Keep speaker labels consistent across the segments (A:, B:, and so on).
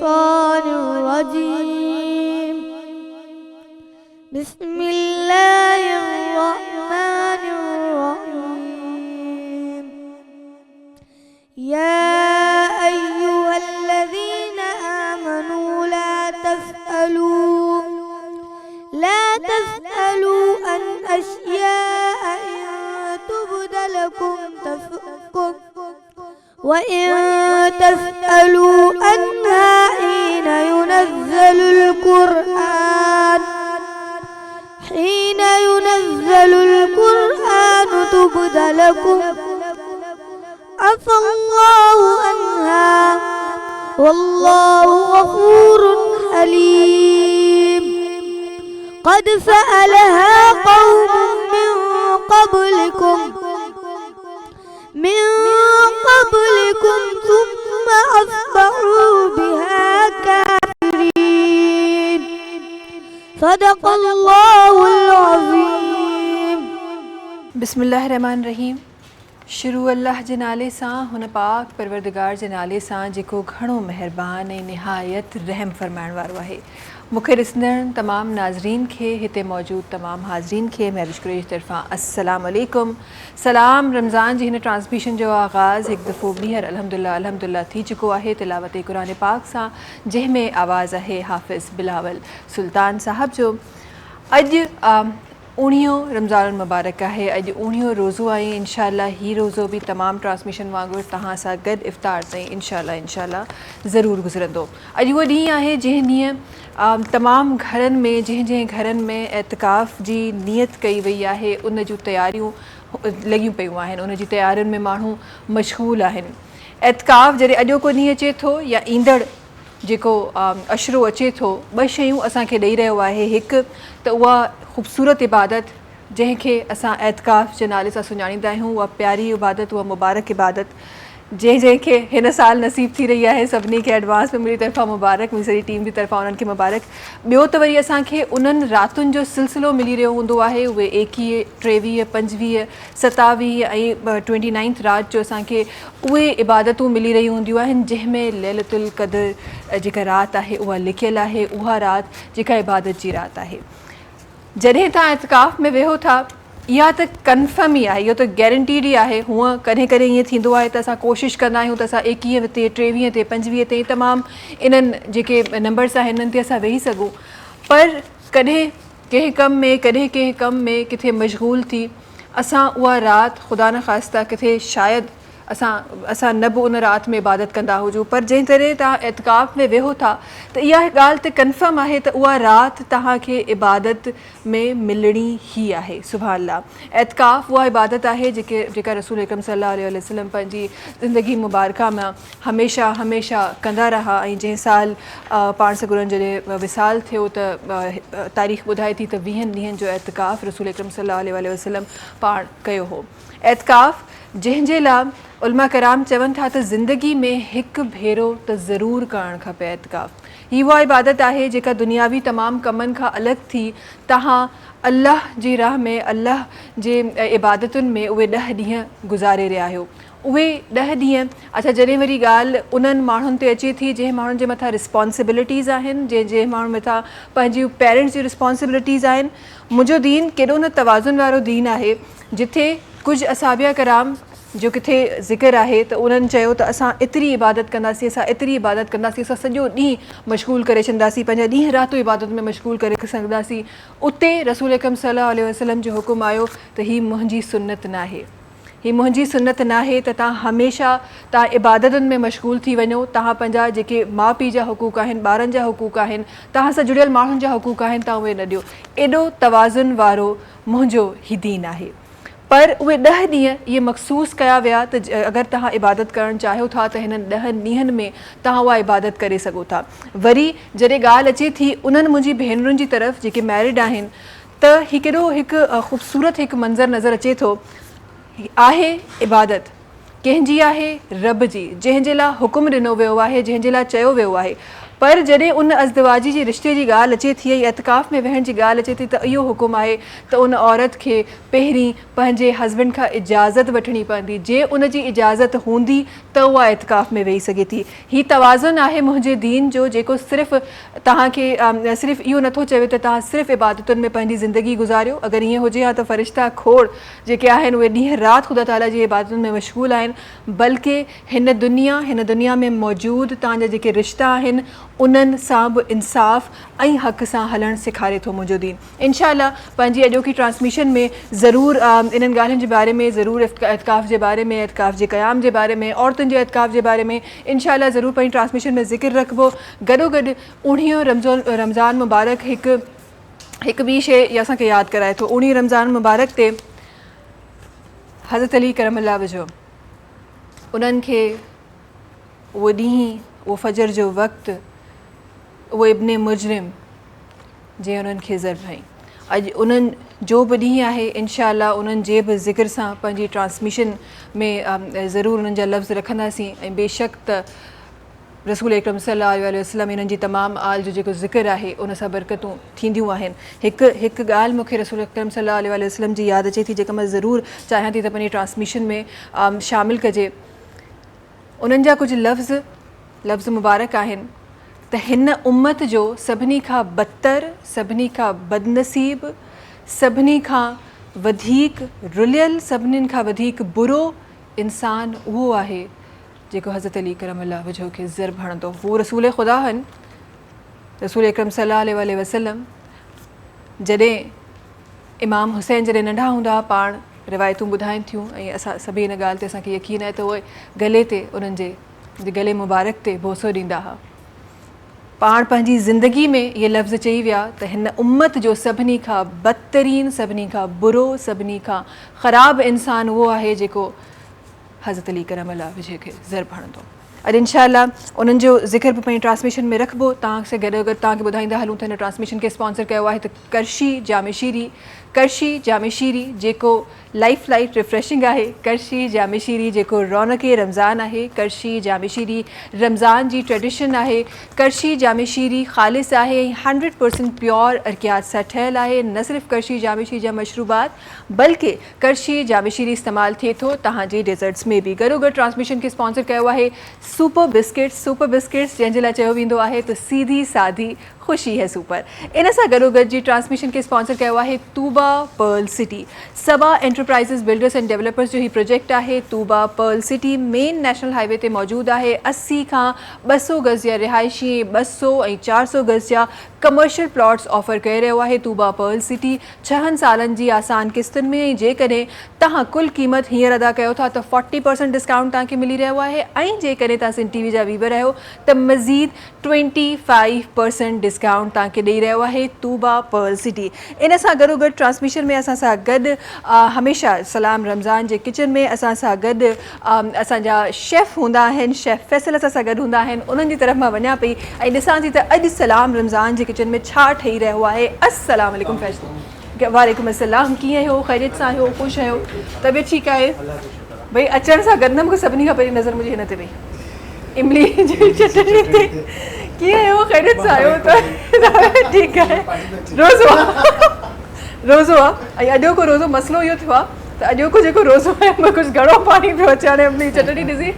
A: الشيطان الرجيم. بسم الله الرحمن الرحيم. يا أيها الذين آمنوا لا تسألوا عن أشياء إن تبد لكم تسؤكم وإن تسألوا عنها حين ينزل القرآن تبد لكم عفى الله عنها والله غفور حليم. قد سألها قوم من قبلكم ثم أصبحوا بها كافرين. صدق الله العظيم.
B: بسم اللہ الرحمن الرحیم. شروع اللہ جے नाले सां हुन पाक परवरदिगार जे नाले सां जेको घणो महिरबान ऐं निहायत रहम फरमाइण वारो आहे. मूंखे ॾिसंदड़ तमामु नाज़रीन खे, हिते मौजूदु तमामु हाज़रीन खे महरिश कुरैश तरफ़ां अस्सलाम वालेकुम. सलाम. रमज़ान जी हिन ट्रांसमिशन जो आगाज़ हिकु दफ़ो ॿीहर अल्हम्दुलिल्लाह थी चुको आहे तिलावत क़ुरान पाक सां, जंहिंमें आवाज़ आहे हाफ़िज़ बिलावल सुल्तान साहब जो. अॼु 19 रमज़ान मुबारक आहे. अॼु 19 रोज़ो आहे. इंशाअल्लाह ही रोज़ो बि तमामु ट्रांसमिशन वांगुरु तव्हां सां गॾु इफ़्तार ताईं इंशाअल्लाह ज़रूरु गुज़रंदो. अॼु उहो ॾींहुं आहे जंहिं ॾींहुं तमामु घरनि में जंहिं घरनि में एतिकाफ़ जी नियत कई वई आहे उन जूं तयारियूं लॻियूं पियूं आहिनि, उन जी तयारियुनि में माण्हू मशग़ूल आहिनि. एतिकाफ़ जॾहिं अॼोको ॾींहुं अचे थो या ईंदड़ जेको अशरो अचे थो, ॿ शयूं असांखे ॾेई रहियो आहे. हिकु त उहा ख़ूबसूरत इबादत जंहिंखे असां एतिकाफ़ जे नाले सां सुञाणींदा आहियूं, उहा प्यारी इबादत, उहा मुबारक इबादत जंहिंखे हिन साल नसीब थी रही आहे. सभिनी खे एडवांस में मुंहिंजी तरफ़ां मुबारक, मुंहिंजी सॼी टीम जी तरफ़ां उन्हनि खे मुबारक. ॿियो त वरी असांखे उन्हनि रातुनि जो सिलसिलो मिली रहियो हूंदो आहे. उहे 21, 23, 25, 27 ऐं 29 राति जो असांखे उहे इबादतूं मिली रहियूं हूंदियूं आहिनि जंहिंमें लैलतुल क़द्र जेका राति आहे उहा लिखियलु आहे. उहा राति जेका इबादत जी राति आहे. जॾहिं तव्हां एतिकाफ़ में वेहो था, इहा त कन्फर्म ई आहे, इहो त गैरेंटीड ई आहे. हूअं कॾहिं कॾहिं ईअं थींदो आहे त असां कोशिशि कंदा आहियूं त असां 21 ते, 23 ते, 25 ते तमामु इन्हनि जेके नंबर्स आहिनि हिननि ते असां वेही सघूं, पर कॾहिं कंहिं कम में किथे मशग़ूल थी असां उहा राति ख़ुदा न ख़ास्ता किथे शायदि असां न बि उन राति में इबादत कंदा हुजूं. पर जंहिं तरह तव्हां एतिकाफ़ में वेहो था त इहा ॻाल्हि त कन्फर्म आहे त उहा राति तव्हांखे इबादत में मिलणी ई आहे. सुभाणे अल्लाह. एतिकाफ़ उहा इबादत आहे जेका रसूल अकरम सल्लल्लाहु अलैहि वसल्लम पंहिंजी ज़िंदगी मुबारका में हमेशह कंदा रहा. ऐं जंहिं साल पाण सगुरनि जॾहिं विसाल थियो त तारीख़ ॿुधाए थी त 20 ॾींहंनि जो एतिकाफ़ रसूल अकरम सल्लल्लाहु अलैहि वसल्लम पाण कयो हो. एतिकाफ़ जंहिंजे लाइ उलमा कराम चवनि था त ज़िंदगी में हिकु भेरो त ज़रूरु करणु खपे. एतिकाफ़ ही उहा इबादत आहे जेका दुनियावी तमामु कमनि खां अलॻि थी तव्हां अल्लाह जी राह में, अल्लाह जे इबादतुनि में उहे 10 ॾींहं गुज़ारे रहिया आहियो. उहे 10 ॾींहं अच्छा जॾहिं वरी ॻाल्हि उन्हनि माण्हुनि ते अचे थी जंहिं माण्हुनि जे मथां रिस्पॉन्सिबिलिटीज़ आहिनि, जंहिं माण्हुनि मथां पंहिंजियूं पेरेंट्स जी रिस्पॉन्सिबिलिटीज़ आहिनि. मुंहिंजो दीन केॾो न तवाज़ुन वारो दीन आहे. जिथे कुझु असाबिया कराम जो किथे ज़िक्र आहे त उन्हनि चयो त असां एतिरी इबादत कंदासीं, असां सॼो ॾींहुं मशग़ूल करे छॾींदासीं, पंहिंजा ॾींहं राति इबादत में मशग़ूल करे सघंदासीं. उते रसूल अकरम सल्लल्लाहु अलैहि वसल्लम जो हुकुम आयो त हीअ मुंहिंजी सुन्नत न आहे, त तव्हां हमेशह तव्हां इबादतुनि में मशग़ूल थी वञो. तव्हां पंहिंजा जेके माउ पीउ जा हुक़ूक़ आहिनि, ॿारनि जा हुक़ूक़ आहिनि, तव्हां सां जुड़ियल माण्हुनि जा हुक़ूक़ आहिनि, तव्हां उहे न ॾियो. एॾो तवाज़ुन वारो मुंहिंजो ही दीन आहे. पर उहे 10 ॾींहं इहे मख़सूस कया विया त अगरि तव्हां इबादत करणु चाहियो था त हिननि 10 ॾींहंनि में तव्हां उहा इबादत करे सघो था. वरी जॾहिं ॻाल्हि अचे थी उन्हनि मुंहिंजी भेनरुनि जी तरफ़ जेके मैरिड आहिनि त ही केॾो हिकु ख़ूबसूरत हिकु मंज़र नज़र अचे थो. आहे इबादत कंहिंजी आहे? रब जी, जंहिंजे लाइ हुकुम ॾिनो वियो आहे, जंहिंजे लाइ चयो वियो आहे. पर जॾहिं उन अज़दवाजी जे रिश्ते जी ॻाल्हि अचे थी ऐं एतिकाफ़ में वेहण जी ॻाल्हि अचे थी त इहो हुकुम आहे त उन औरत खे पहिरीं पंहिंजे हस्बैंड खां इजाज़त वठणी पवंदी। जे उन जी इजाज़त हूंदी त उहा एतिकाफ़ में वेही सघे थी। हीउ तवाज़ुन आहे मुंहिंजे दीन जो जेको सिर्फ़ु तव्हांखे सिर्फ़ु इहो नथो चवे त तव्हां सिर्फ़ु इबादतुनि में पंहिंजी ज़िंदगी गुज़ारियो। अगरि ईअं हुजे हा त फ़रिश्ता खोड़ जेके आहिनि उहे ॾींहुं राति ख़ुदा ताला जी इबादतुनि में मशग़ूल आहिनि, बल्कि हिन दुनिया में मौजूदु तव्हांजा जेके रिश्ता आहिनि उन्हनि सां बि इंसाफ़ ऐं हक़ सां हलणु सेखारे थो मुंहिंजो दीन। इंशाअल्लाह पंहिंजी अॼोकी ट्रांसमिशन में ज़रूरु इन्हनि ॻाल्हियुनि जे बारे में, ज़रूरु एतिकाफ़ जे बारे में, एतिकाफ़ जे क़याम जे बारे में, औरतुनि जे एतिकाफ़ जे बारे में इंशाअल्लाह ज़रूरु पंहिंजी ट्रांसमिशन में ज़िक्र रखिबो। गॾोगॾु 19 रमज़ान मुबारक हिकु ॿी शइ इहा असांखे यादि कराए थो। 19 रमज़ान मुबारक ते हज़रत अली करमल्लाह जो उन्हनि खे उहो ॾींहुं, उहो फजर जो वक़्तु, उहो इब्ने मुजरिम जंहिं उन्हनि खे ज़र हईं, अॼु उन्हनि जो बि ॾींहुं आहे इंशाअल्लाह उन्हनि जे बि ज़िक्र सां पंहिंजी ट्रांसमिशन में ज़रूरु उन्हनि जा लफ़्ज़ रखंदासीं। ऐं बेशक त रसूल अकरम सल्लल्लाहु अलैहि वसल्लम इन्हनि जी तमामु आल जो जेको ज़िक्र आहे उन सां बरकतूं थींदियूं आहिनि। हिकु ॻाल्हि मूंखे रसूल अकरम सल्लल्लाहु अलैहि वसल्लम जी यादि अचे थी जेका मां ज़रूरु चाहियां थी त पंहिंजी ट्रांसमिशन में शामिलु कजे। उन्हनि जा कुझु लफ़्ज़ मुबारक आहिनि त हिन उम्मत जो सभिनी खां बदतर, सभिनी खां बदनसीब, सभिनी खां वधीक रुलियल, सभिनीनि खां वधीक बुरो इंसान उहो आहे जेको हज़रत अली करमल्लाह वजहो खे ज़रब हणंदो। उहो रसूल ख़ुदा आहिनि, रसूल अकरम सल्लल्लाहु अलैहि वसल्लम। जॾहिं इमाम हुसैन जॾहिं नंढा हूंदा हुआ, पाण रिवायतूं ॿुधाइनि थियूं ऐं असां सभई हिन ॻाल्हि ते असांखे यकीन आहे त उहे गले ते उन्हनि जे गले मुबारक ते बोसो ॾींदा हुआ। पाण पंहिंजी ज़िंदगी में इहे लफ़्ज़ चई विया त हिन उम्मत जो सभिनी खां बदतरीन, सभिनी खां बुरो, सभिनी खां ख़राबु इंसानु उहो आहे जेको हज़रत अली करमल्लाह वजह खे ज़रब हणंदो। अॼु इंशाअल्लाह उन्हनि जो ज़िक्र बि पंहिंजी ट्रांसमिशन में रखिबो। तव्हां सां गॾोगॾु तव्हांखे ॿुधाईंदा हलूं त हिन ट्रांसमिशन खे स्पॉन्सर कयो आहे त करशी जामे शीरी जेको लाइफ रिफ्रेशिंग आहे, करशी जामे शीरी जेको रौनक रमज़ान आहे, करशी जामे शीरी रमज़ान जी ट्रेडिशन आहे, करशी जामे शीरी ख़ालिस आहे ऐं 100% प्योर अर्कियात सां ठहियलु आहे। न सिर्फ़ु करशी जामे शीरी जा मशरूबात बल्कि करशी जामे शीरी इस्तेमालु थिए थो तव्हांजे डेज़र्ट्स में बि। गॾोगॾु ट्रांसमिशन खे स्पॉन्सर कयो आहे सुपर बिस्किट्स जंहिंजे लाइ चयो वेंदो आहे त सीधी सादी ख़ुशी है सुपर। इन सां गॾोगॾु जी ट्रांसमिशन खे स्पॉन्सर कयो आहे Tuba Pearl City. Saba Enterprises Builders and Developers जो ही प्रोजेक्ट आहे। Tuba Pearl City main national highway ते मौजूदु आहे। 80 खां 200 गज़ जा रिहाइशी, 200 ऐं 400 गज़ जा कमर्शियल प्लॉट्स ऑफर करे रहियो आहे तूबा पर्ल सिटी 6 सालनि जी आसान किस्तुनि में। ऐं जेकॾहिं तव्हां कुल क़ीमत हींअर अदा कयो था त 40% डिस्काउंट तव्हांखे मिली रहियो आहे ऐं जेकॾहिं तव्हां सिन टीवी जा वीवर आहियो त मज़ीद 25% डिस्काउंट तव्हांखे ॾेई रहियो आहे तूबा पर्ल सिटी। इन सां गॾोगॾु ट्रांसमिशन में असां सां गॾु हमेशह सलाम रमज़ान जे किचन में असां सां गॾु असांजा शेफ़ हूंदा आहिनि, शेफ़ फैसल असां सां गॾु हूंदा आहिनि। उन्हनि जी तरफ़ मां वञा पई ऐं ॾिसां थी त अॼु सलाम रमज़ान जे किचन में छा ठही रहियो आहे। अस्सलाम वालेकुम फैसल। वालेकुम अस्सलाम। कीअं आहियो? ख़ैरियत सां आहियो? ख़ुशि आहियो? तबियत ठीकु आहे? भई अचण सां गॾु न मूंखे सभिनी खां पहिरीं नज़र मुंहिंजी हिन ते वई, इमली जी चटणी ते। कीअं आहियो? ख़ैरियत सां आहियो? त ठीकु आहे। रोज़ो आहे ऐं अॼोको रोज़ो मसइलो इहो थियो आहे त अॼोको जेको रोज़ो आहे मां कुझु घणो पाणी पियो अचे हाणे इमली चटणी ॾिसी।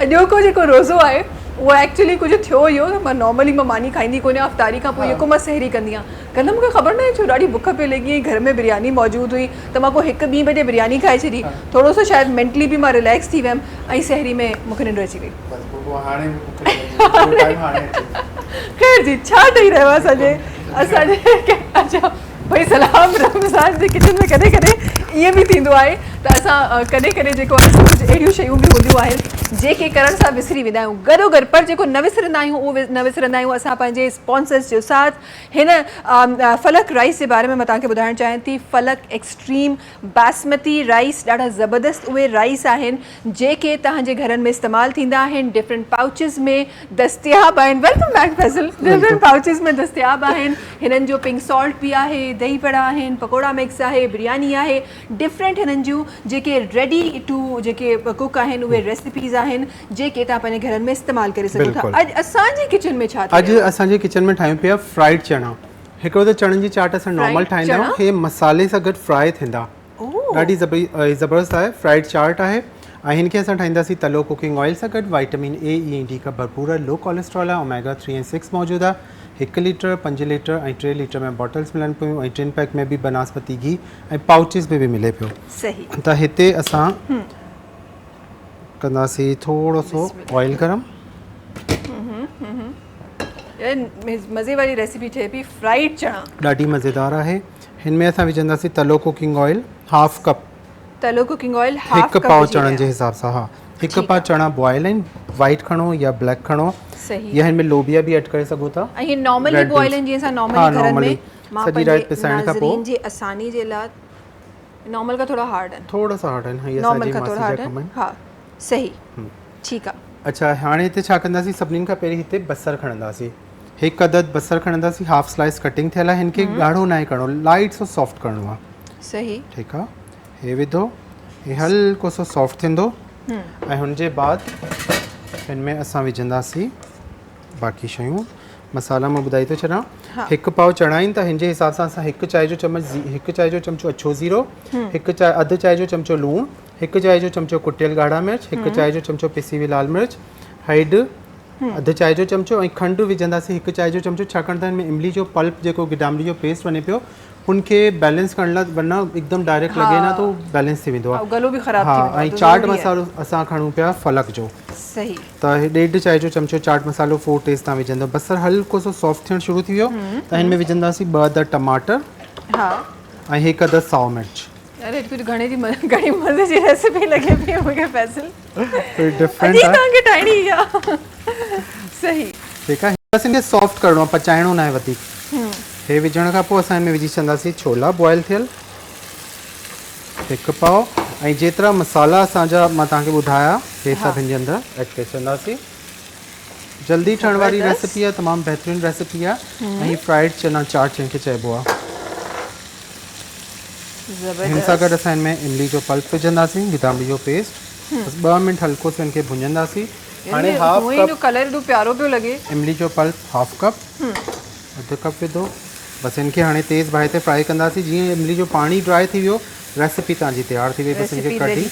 B: अॼोको जेको रोज़ो आहे उहो एक्चुअली कुझु थियो इहो त मां नॉर्मली मां मानी खाईंदी कोन्हे अफ़्तारी खां पोइ जेको मां सहरी कंदी आहियां। कल्ह मूंखे ख़बर न आहे छो ॾाढी बुख पई लॻी ऐं घर में बिरयानी मौजूदु हुई त मां पोइ 1-2 बजे बिरयानी खाए छॾी। थोरो सो शायदि मेंटली बि मां रिलैक्स थी वियमि ऐं सहरी में मूंखे निंड अची वई। ख़ैर जी, छा ठही रहियो आहे असांजे अच्छा भई सलाम रमज़ान जे किचन में कॾहिं कॾहिं ईअं बि थींदो आहे त असां कॾहिं कॾहिं जेको आहे कुझु अहिड़ियूं शयूं बि हूंदियूं आहिनि जेके करण सां विसरी वेंदा आहियूं। गॾोगॾु पर जेको न विसरंदा आहियूं उहो न विसरंदा आहियूं असां पंहिंजे स्पॉन्सर्स जो साथ। हिन फलक राइस जे बारे में मां तव्हांखे ॿुधाइणु चाहियां थी। फलक एक्सट्रीम बासमती राइस ॾाढा ज़बरदस्त उहे राइस आहिनि जेके तव्हांजे घरनि में इस्तेमालु थींदा आहिनि। डिफरेंट पाउचिस में दस्तियाबु आहिनि। Welcome back Faisal. डिफरेंट पाउचिस में दस्तियाबु आहिनि। हिननि जो पिंक सॉल्ट बि आहे, दही बड़ा आहिनि, पकोड़ा मिक्स आहे, बिरयानी आहे। डिफरेंट हिननि जूं जेके रेडी टू जेके कुक आहिनि उहे रेसिपीज़ आहिनि जेके तव्हां पंहिंजे घरनि में इस्तेमालु करे सघो था। अॼु असांजी किचन में छा
C: अॼु असांजे किचन में ठाहियूं पिया फ्राइड चणा। हिकिड़ो त चणनि जी चाट असां नॉर्मल ठाहींदा आहियूं, हे मसाले सां गॾु फ्राई थींदा, ॾाढी ज़बरदस्त आहे। फ्राइड चाट आहे ऐं हिनखे असां ठाहींदासीं तलो कुकिंग ऑयल सां गॾु। विटामिन ए ई डी का भरपूर आहे, लो कोलेस्ट्रॉल आहे, ओमेगा 3 ऐं 6 मौजूदु आहे। 1 लीटर 5 लीटर ऐं 3 लीटर में बॉटल्स मिलनि पियूं ऐं 3 पैक में बि बनास्पति घी ऐं पाउचिस में बि मिले पियो।
B: सही।
C: त हिते असां कंदासीं थोरो सो ऑयल गरम।
B: मज़े वारी रेसिपी थिए पई फ्राइड चणा,
C: ॾाढी मज़ेदार आहे। हिन में असां विझंदासीं तलो कुकिंग ऑयल हाफ कप,
B: तलो कुकिंग ऑयल
C: हिकु पाव चणनि जे हिसाब सां। हा, हिकु पाव चणा बॉयल आहिनि, वाइट खणो या ब्लैक खणो।
B: सही।
C: या हिन में लोबिया बि ऐड करे सघो था।
B: ऐं नॉर्मली बॉयल आहिनि जीअं असां नॉर्मली घरनि में। मां
C: सॼी रात पिसाइण खां पोइ
B: जी आसानी जे लाइ नॉर्मल का थोड़ा हार्ड आहिनि,
C: थोड़ा सा हार्ड आहिनि,
B: नॉर्मल का थोड़ा हार्ड आहिनि। हा सही, ठीकु आहे।
C: अच्छा, हाणे हिते छा कंदासीं, सभिनीनि खां पहिरीं हिते बसर खणंदासीं। हिकु अदद बसर खणंदासीं, हाफ स्लाइस कटिंग थियल आहे। हिनखे ॻाढ़ो न आहे करिणो, लाइट सो सॉफ्ट करिणो आहे।
B: सही,
C: ठीकु आहे। हे विधो, हे हल्को सो सॉफ्ट थींदो ऐं हुनजे बाद हिन में असां विझंदासीं बाक़ी शयूं। मसाला मां ॿुधाए थो छॾां। हिकु पाव चणा आहिनि त हिन जे हिसाब सां असां हिकु चांहि जो चमचो अछो ज़ीरो, अधु चांहि जो चमचो लूणु, हिकु चांहि जो चमचो कुटियल ॻाढ़ा मिर्च, हिकु चांहि जो चमचो पिसी हुई लाल मिर्च, हैड अधु चांहि जो चमचो ऐं खंडु विझंदासीं हिकु चांहि जो चमचो। छाकाणि त हिन में इमली जो पल्प जेको गिदामिड़ी जो पेस्ट वञे पियो उनखे बैलेंस करण लाइ, वरना एकदम डायरेक्ट लॻे न तो बैलेंस थी वेंदो आहे,
B: गलो बि ख़राब थी वेंदो आहे।
C: ऐं चाट मसालो असां खणूं पिया फलक जो।
B: सही।
C: त 1.5 चांहि जो चमचो चाट मसालो 4 टेस्ट तव्हां विझंदव। बसर हल्को सो सॉफ्ट थियणु शुरू थी वियो त हिन में विझंदासीं 2 अदद टमाटर ऐं 1 अदद साओ मिर्च।
B: अरे कुछ घणी मज़े जी रेसिपी लगे पई मूंखे फैसल,
C: डिफरेंट आहे,
B: तव्हांखे ठाहिणी आहे। सही,
C: ठीकु आहे। बसि हिनखे सॉफ्ट करिणो आहे, पचाइणो न आहे वधीक। हे विझण खां पोइ असां हिन में विझी छॾंदासीं छोला बॉयल थियल, हिकु पाव ऐं जेतिरा मसाला असांजा मां तव्हांखे ॿुधाया हे सभु हिन जे अंदरि ऐड करे छॾंदासीं। जल्दी ठहण वारी रेसिपी आहे, तमामु बहितरीनु रेसिपी आहे ऐं फ्राइड चना चाट जंहिंखे चइबो आहे। हिन सां गॾु असां हिन में इमली जो पल्प विझंदासीं, गिदामिड़ी जो पेस्ट। बसि 2 मिंट हल्को सो हिनखे भुञंदासीं। हाणे हाफ कप
B: कलर एॾो प्यारो पियो लॻे।
C: इमली जो पल्प हाफ कप, अधु कप विधो। बसि हिनखे हाणे तेज़ बाहि ते फ्राई कंदासीं। जीअं इमली जो पाणी ड्राई थी वियो, रेसिपी तव्हांजी तयारु थी वई। बसि हिनखे कढी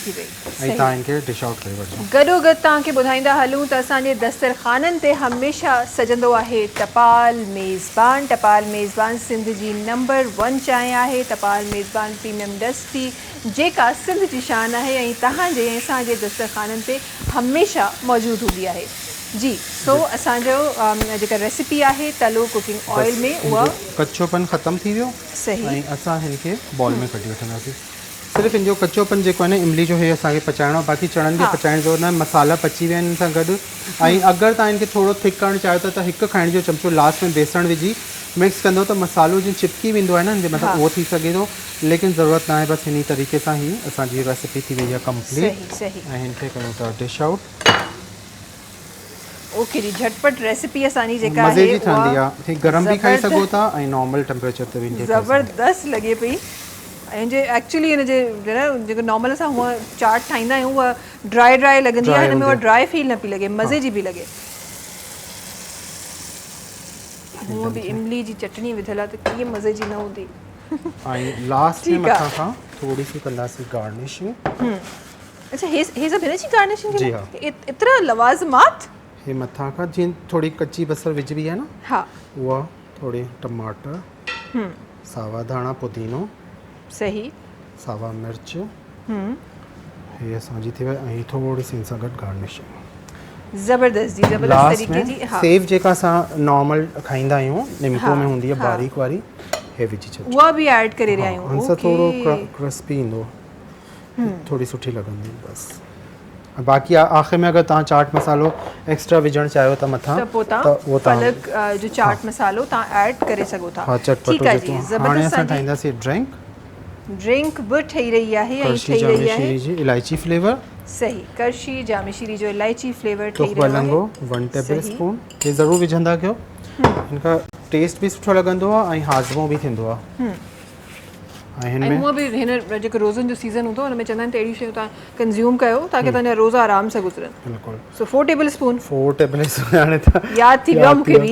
C: ऐं तव्हां हिनखे डिश आउट करे वठो।
B: गॾोगॾु तव्हांखे ॿुधाईंदा हलूं त असांजे दस्तरखाननि ते हमेशह सजंदो आहे टपाल मेज़बान। टपाल मेज़बान सिंध जी नंबर 1 चांहि आहे। टपाल मेज़बान प्रीमियम डस्टी जेका सिंध जी शान आहे ऐं तव्हांजे ऐं असांजे दस्तरखाननि ते हमेशह मौजूदु हूंदी आहे। जी, सो असांजो जेका रेसिपी आहे तलो कुकिंग ऑयल में उहा
C: कच्चोपन ख़तमु थी वियो।
B: सही।
C: ऐं असां हिनखे बॉल में कढी वठंदासीं। सिर्फ़ु हिन जो कच्चोपन जेको आहे न इमली जो, हे असांखे पचाइणो आहे, बाक़ी चणनि खे पचाइण जो न। मसाला पची विया आहिनि हिन सां गॾु। ऐं अगरि तव्हां हिनखे थोरो थिक करणु चाहियो था त हिकु खाइण जो चमचो लास्ट में बेसण विझी मिक्स कंदो त मसालो जीअं चिपकी वेंदो आहे न हिन जे मथां, उहो थी सघे थो, लेकिन ज़रूरत न आहे। बसि हिन तरीक़े सां ई असांजी रेसिपी थी वई आहे कंप्लीट। ऐं हिनखे कयूं था डिश आउट।
B: ओके जी, झटपट रेसिपी असांजी जेका
C: मज़े
B: आहे
C: जी ठहंदी आहे। हे गरम बि खाई सघो था ऐं नॉर्मल टेम्परेचर ते बि
B: ज़बरदस्त लॻे पई। ऐं जे एक्चुअली हिन जे जेको नॉर्मल असां हूअं चाट ठाहींदा आहियूं उहा ड्राई लॻंदी आहे, हिन में उहा ड्राई फील न पई लॻे, मज़े जी बि लॻे। हूअं बि इमली जी चटनी विधियल आहे त कीअं मज़े जी न हूंदी।
C: ऐं लास्ट में मथां खां थोरी सी कंदासीं गार्निशिंग।
B: अच्छा, हे सभु हिन जी गार्निशिंग?
C: जी हाँ।
B: एतिरा लवाज़मात।
C: हे मथां खां जीअं थोरी कच्ची बसर विझबी आहे न,
B: हा,
C: उहा थोरी टमाटर, सावा धाणा, पुदीनो,
B: सही,
C: सावा मिर्च, हे असांजी थी वई ऐं थोरी सी हिन सां गॾु गार्निशिंग।
B: ज़बरदस्त जी, ज़बरदस्त तरीक़े जी।
C: हा, सेव जेका असां नॉर्मल खाईंदा आहियूं निमको में हूंदी आहे बारीक वारी, हे विझी छॾियो।
B: उहा बि ऐड करे रहिया आहियूं।
C: हुन सां थोरो क्रिस्पी ईंदो, थोड़ी सुठी लॻंदी। बसि बाक़ी आख़िर में अगर तव्हां चाट मसालो एक्स्ट्रा विझणु चाहियो त मथां
B: त पोइ तव्हां फलक जो चाट मसालो तव्हां ऐड करे सघो था।
C: हा, चटपटो जेको। हाणे असां ठाहींदासीं ड्रिंक
B: बि ठही रही आहे ऐं ठही रही आहे
C: जी इलायची फ्लेवर।
B: सही, करशी जामी शीरी जो इलायची फ्लेवर
C: ठही रहियो आहे। लवंगो 1 टेबल स्पून हे ज़रूरु विझंदा कयो, हिनका टेस्ट बि सुठो लॻंदो आहे ऐं हाज़मो बि थींदो आहे। ऐं हिन
B: ऐं
C: में
B: हूअं बि हिन जेको रोज़नि जो सीज़न हूंदो हुन में चवंदा आहिनि त अहिड़ी शयूं तव्हां कंज़्यूम कयो ताकी तव्हांजा रोज़ा आराम सां गुज़रनि.
C: बिल्कुलु
B: सो 4 टेबल स्पून
C: 4 टेबल स्पून हाणे त
B: यादि थी वियो मूंखे बि.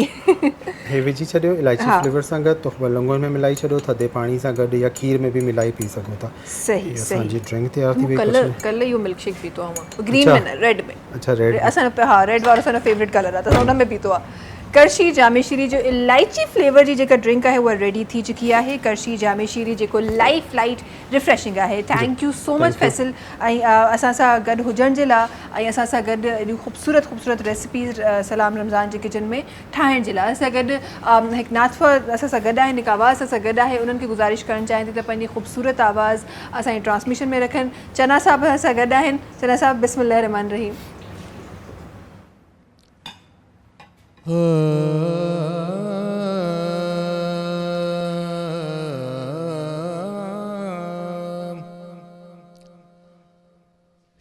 C: हे विझी छॾियो इलायची फ्लेवर सां गॾु तो लौंगनि में मिलाई छॾियो थधे पाणी सां गॾु या खीर में बि मिलाई पी सघो था.
B: सही
C: हीअ
B: सही.
C: असांजी ड्रिंक तयारु थी वई.
B: कल्ह इहो मिल्कशेक पीतो आहे मां ग्रीन में न रेड में.
C: अच्छा रेड.
B: असां हा रेड वारो असांजो फेवरेट कलर आहे त हुन में पीतो आहे. करशी जामेश्वरी जो इलायची फ्लेवर जी जेका ड्रिंक आहे उहा रेडी थी चुकी आहे. करशी जामेश्वरी जेको लाइफ लाइट रिफ्रेशिंग आहे. Thank you so much Faisal ऐं असां सां गॾु हुजण जे लाइ ऐं असां सां गॾु एॾियूं ख़ूबसूरत रेसिपीज़ सलाम रमज़ान जे किचन में ठाहिण जे लाइ. असां गॾु हिकु नातफ़ असां सां गॾु आहिनि, हिकु आवाज़ असां सां गॾु आहे. उन्हनि खे गुज़ारिश करणु चाहियां थी त पंहिंजी ख़ूबसूरत आवाज़ असांजी ट्रांसमिशन में रखनि. चना साहब असां गॾु आहिनि. चना साहब बिस्मिल्लाह रहमान रहीम.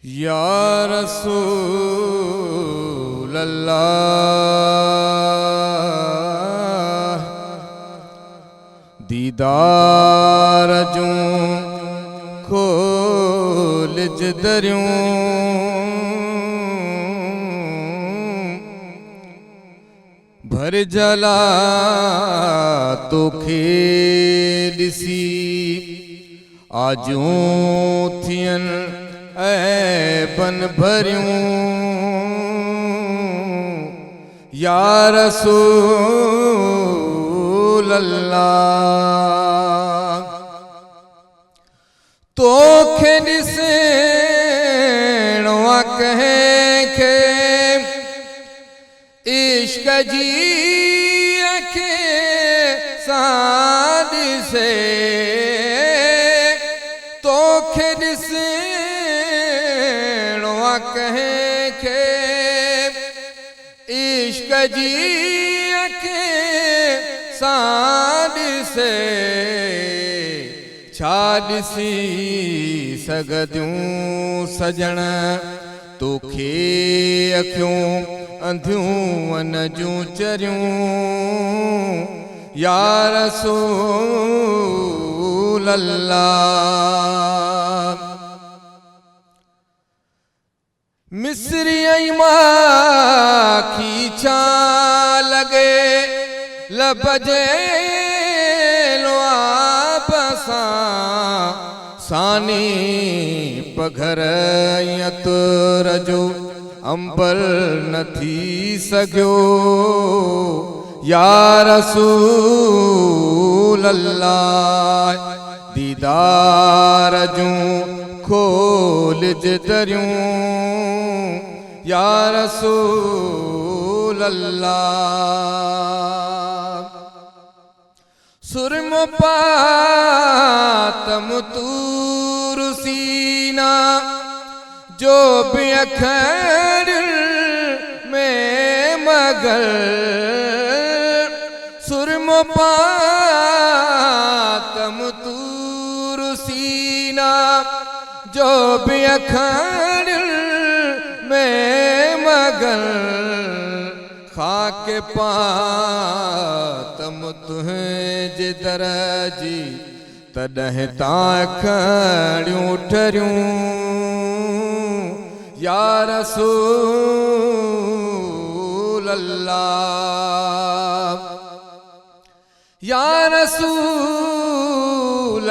D: या रसूल अल्लाह दीदार जूं खोल दरियूं भर जला तोखे ॾिसी आजूं थियनि ऐबन भरियूं या रसूल अल्लाह तोखे ॾिसणो आहे कंहिंखे इश्क जी अखि सां ॾिसे तोखे ॾिसणो आहे कंहिंखे इश्क जी अखि सां ॾिसे छा ॾिसी सघंदियूं सजण तोखे अखियूं अंधियूं अन जूं चरियूं या रसूल अल्लाह मिस्री ऐं माखी छा लॻे लब जे लुआब सां सानी पघर यतुर जो अंबर न थी सघियो या रसूल अल्लाह दीदार जूं खोल दरियूं या रसूल अल्लाह सुरम पातम तूर सीना जो भी अखर में मगर सुरम पातम तूर सीना जो भी अखर में मगर खाक पातम तुझे दरजी तॾहिं तां खड़ियूं ठरियूं या रसूल अल्लाह या रसूल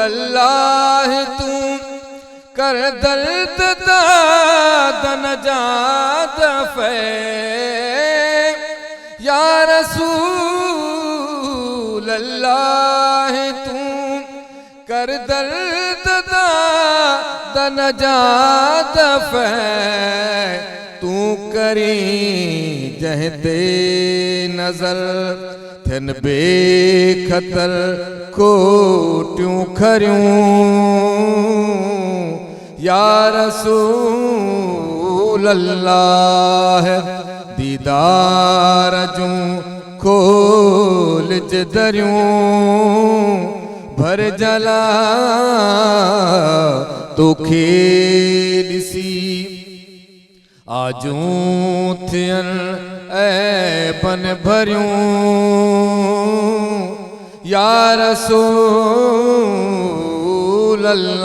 D: अल्लाह तू कर दर्द दादन जात फे या रसूल अल्लाह तू कर दर्द दादन जात फे तू करी जहते नजर थियन बेखतर खोटियूं खरियूं या रसूल अल्लाह दीदार जूं खोल दरियूं भर जला तोखे ॾिसी आजूं थियनि ऐबन भरियूं या रसूल رسول اللہ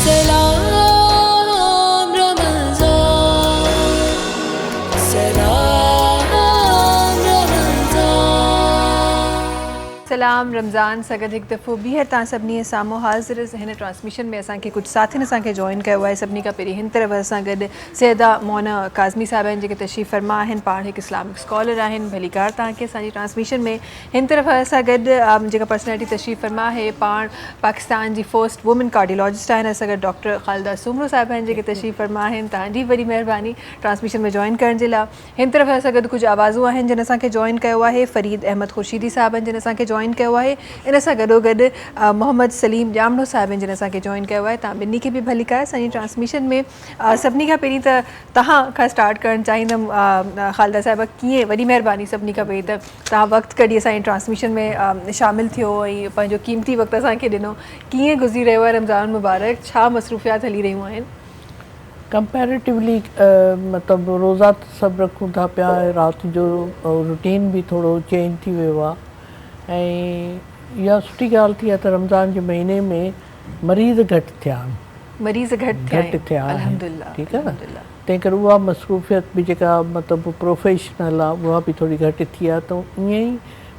E: سلام رمضان سلام رمضان
B: سلام رمضان سگد ایک دفعہ بیہر تاں سبنی سامو حاضر ہن ٹرانسمیشن میں اساں کے کچھ ساتھین اساں کے جوائن کیا ہوا ہے سبنی کا پہری ہن طرف اساں گڈ سیدہ مونا کاظمی صاحب ہیں جے کے تشریف فرما ہیں پاڑھ ایک اسلامک اسکالر ہیں بھلی کار تاں کے اساں جی ٹرانسمیشن میں ہن طرف اساں گڈ جے کا پرسنالٹی تشریف فرما ہے پاڑھ پاکستان جی فرسٹ وومن کارڈیولوجسٹ ہیں اساں گڈ ڈاکٹر خالدہ سومرو صاحب ہیں جے کے تشریف فرما ہیں تاں جی بڑی مہربانی ٹرانسمیشن میں جوائن کرن جے لا ہن طرف اساں گڈ کچھ آوازوں ہیں جن اساں کے جوائن کیا ہوا ہے فرید احمد خورشیدی صاحب ہیں جن اساں کے جوائن کیا ہوا ہے ان سا گڈو گڈ محمد سلیم جامڑو صاحب ہیں جن اساں کے جوائن کیا ہوا ہے تاں بنی کے بھی بھلی کا سانی ٹرانسمیشن میں سبنی کا پہری تہاں کا سٹارٹ کرن چاہیندم خالدہ صاحبہ کیے وڈی مہربانی سبنی کا پہری تہاں وقت کڈی اساں ٹرانسمیشن میں شامل تھیو ऐं पंहिंजो क़ीमती वक़्तु असांखे ॾिनो कीअं गुज़री रहियो आहे रमज़ान मुबारक छा मसरूफ़ियात हली रहियूं आहिनि
F: कंपैरेटिवली मतिलबु रोज़ा त सभु रखूं था पिया राति जो रूटीन बि थोरो चेंज थी वियो आहे ऐं इहा सुठी ॻाल्हि थी आहे त रमज़ान जे महीने में मरीज़ घटि थिया आहिनि
B: मरीज़ घटि
F: थिया आहिनि
B: अल्हम्दुलिल्लाह
F: ठीकु आहे न तंहिं करे उहा मसरूफ़ियत बि जेका मतिलबु प्रोफेशनल आहे उहा बि थोरी घटि थी आहे त ईअं ई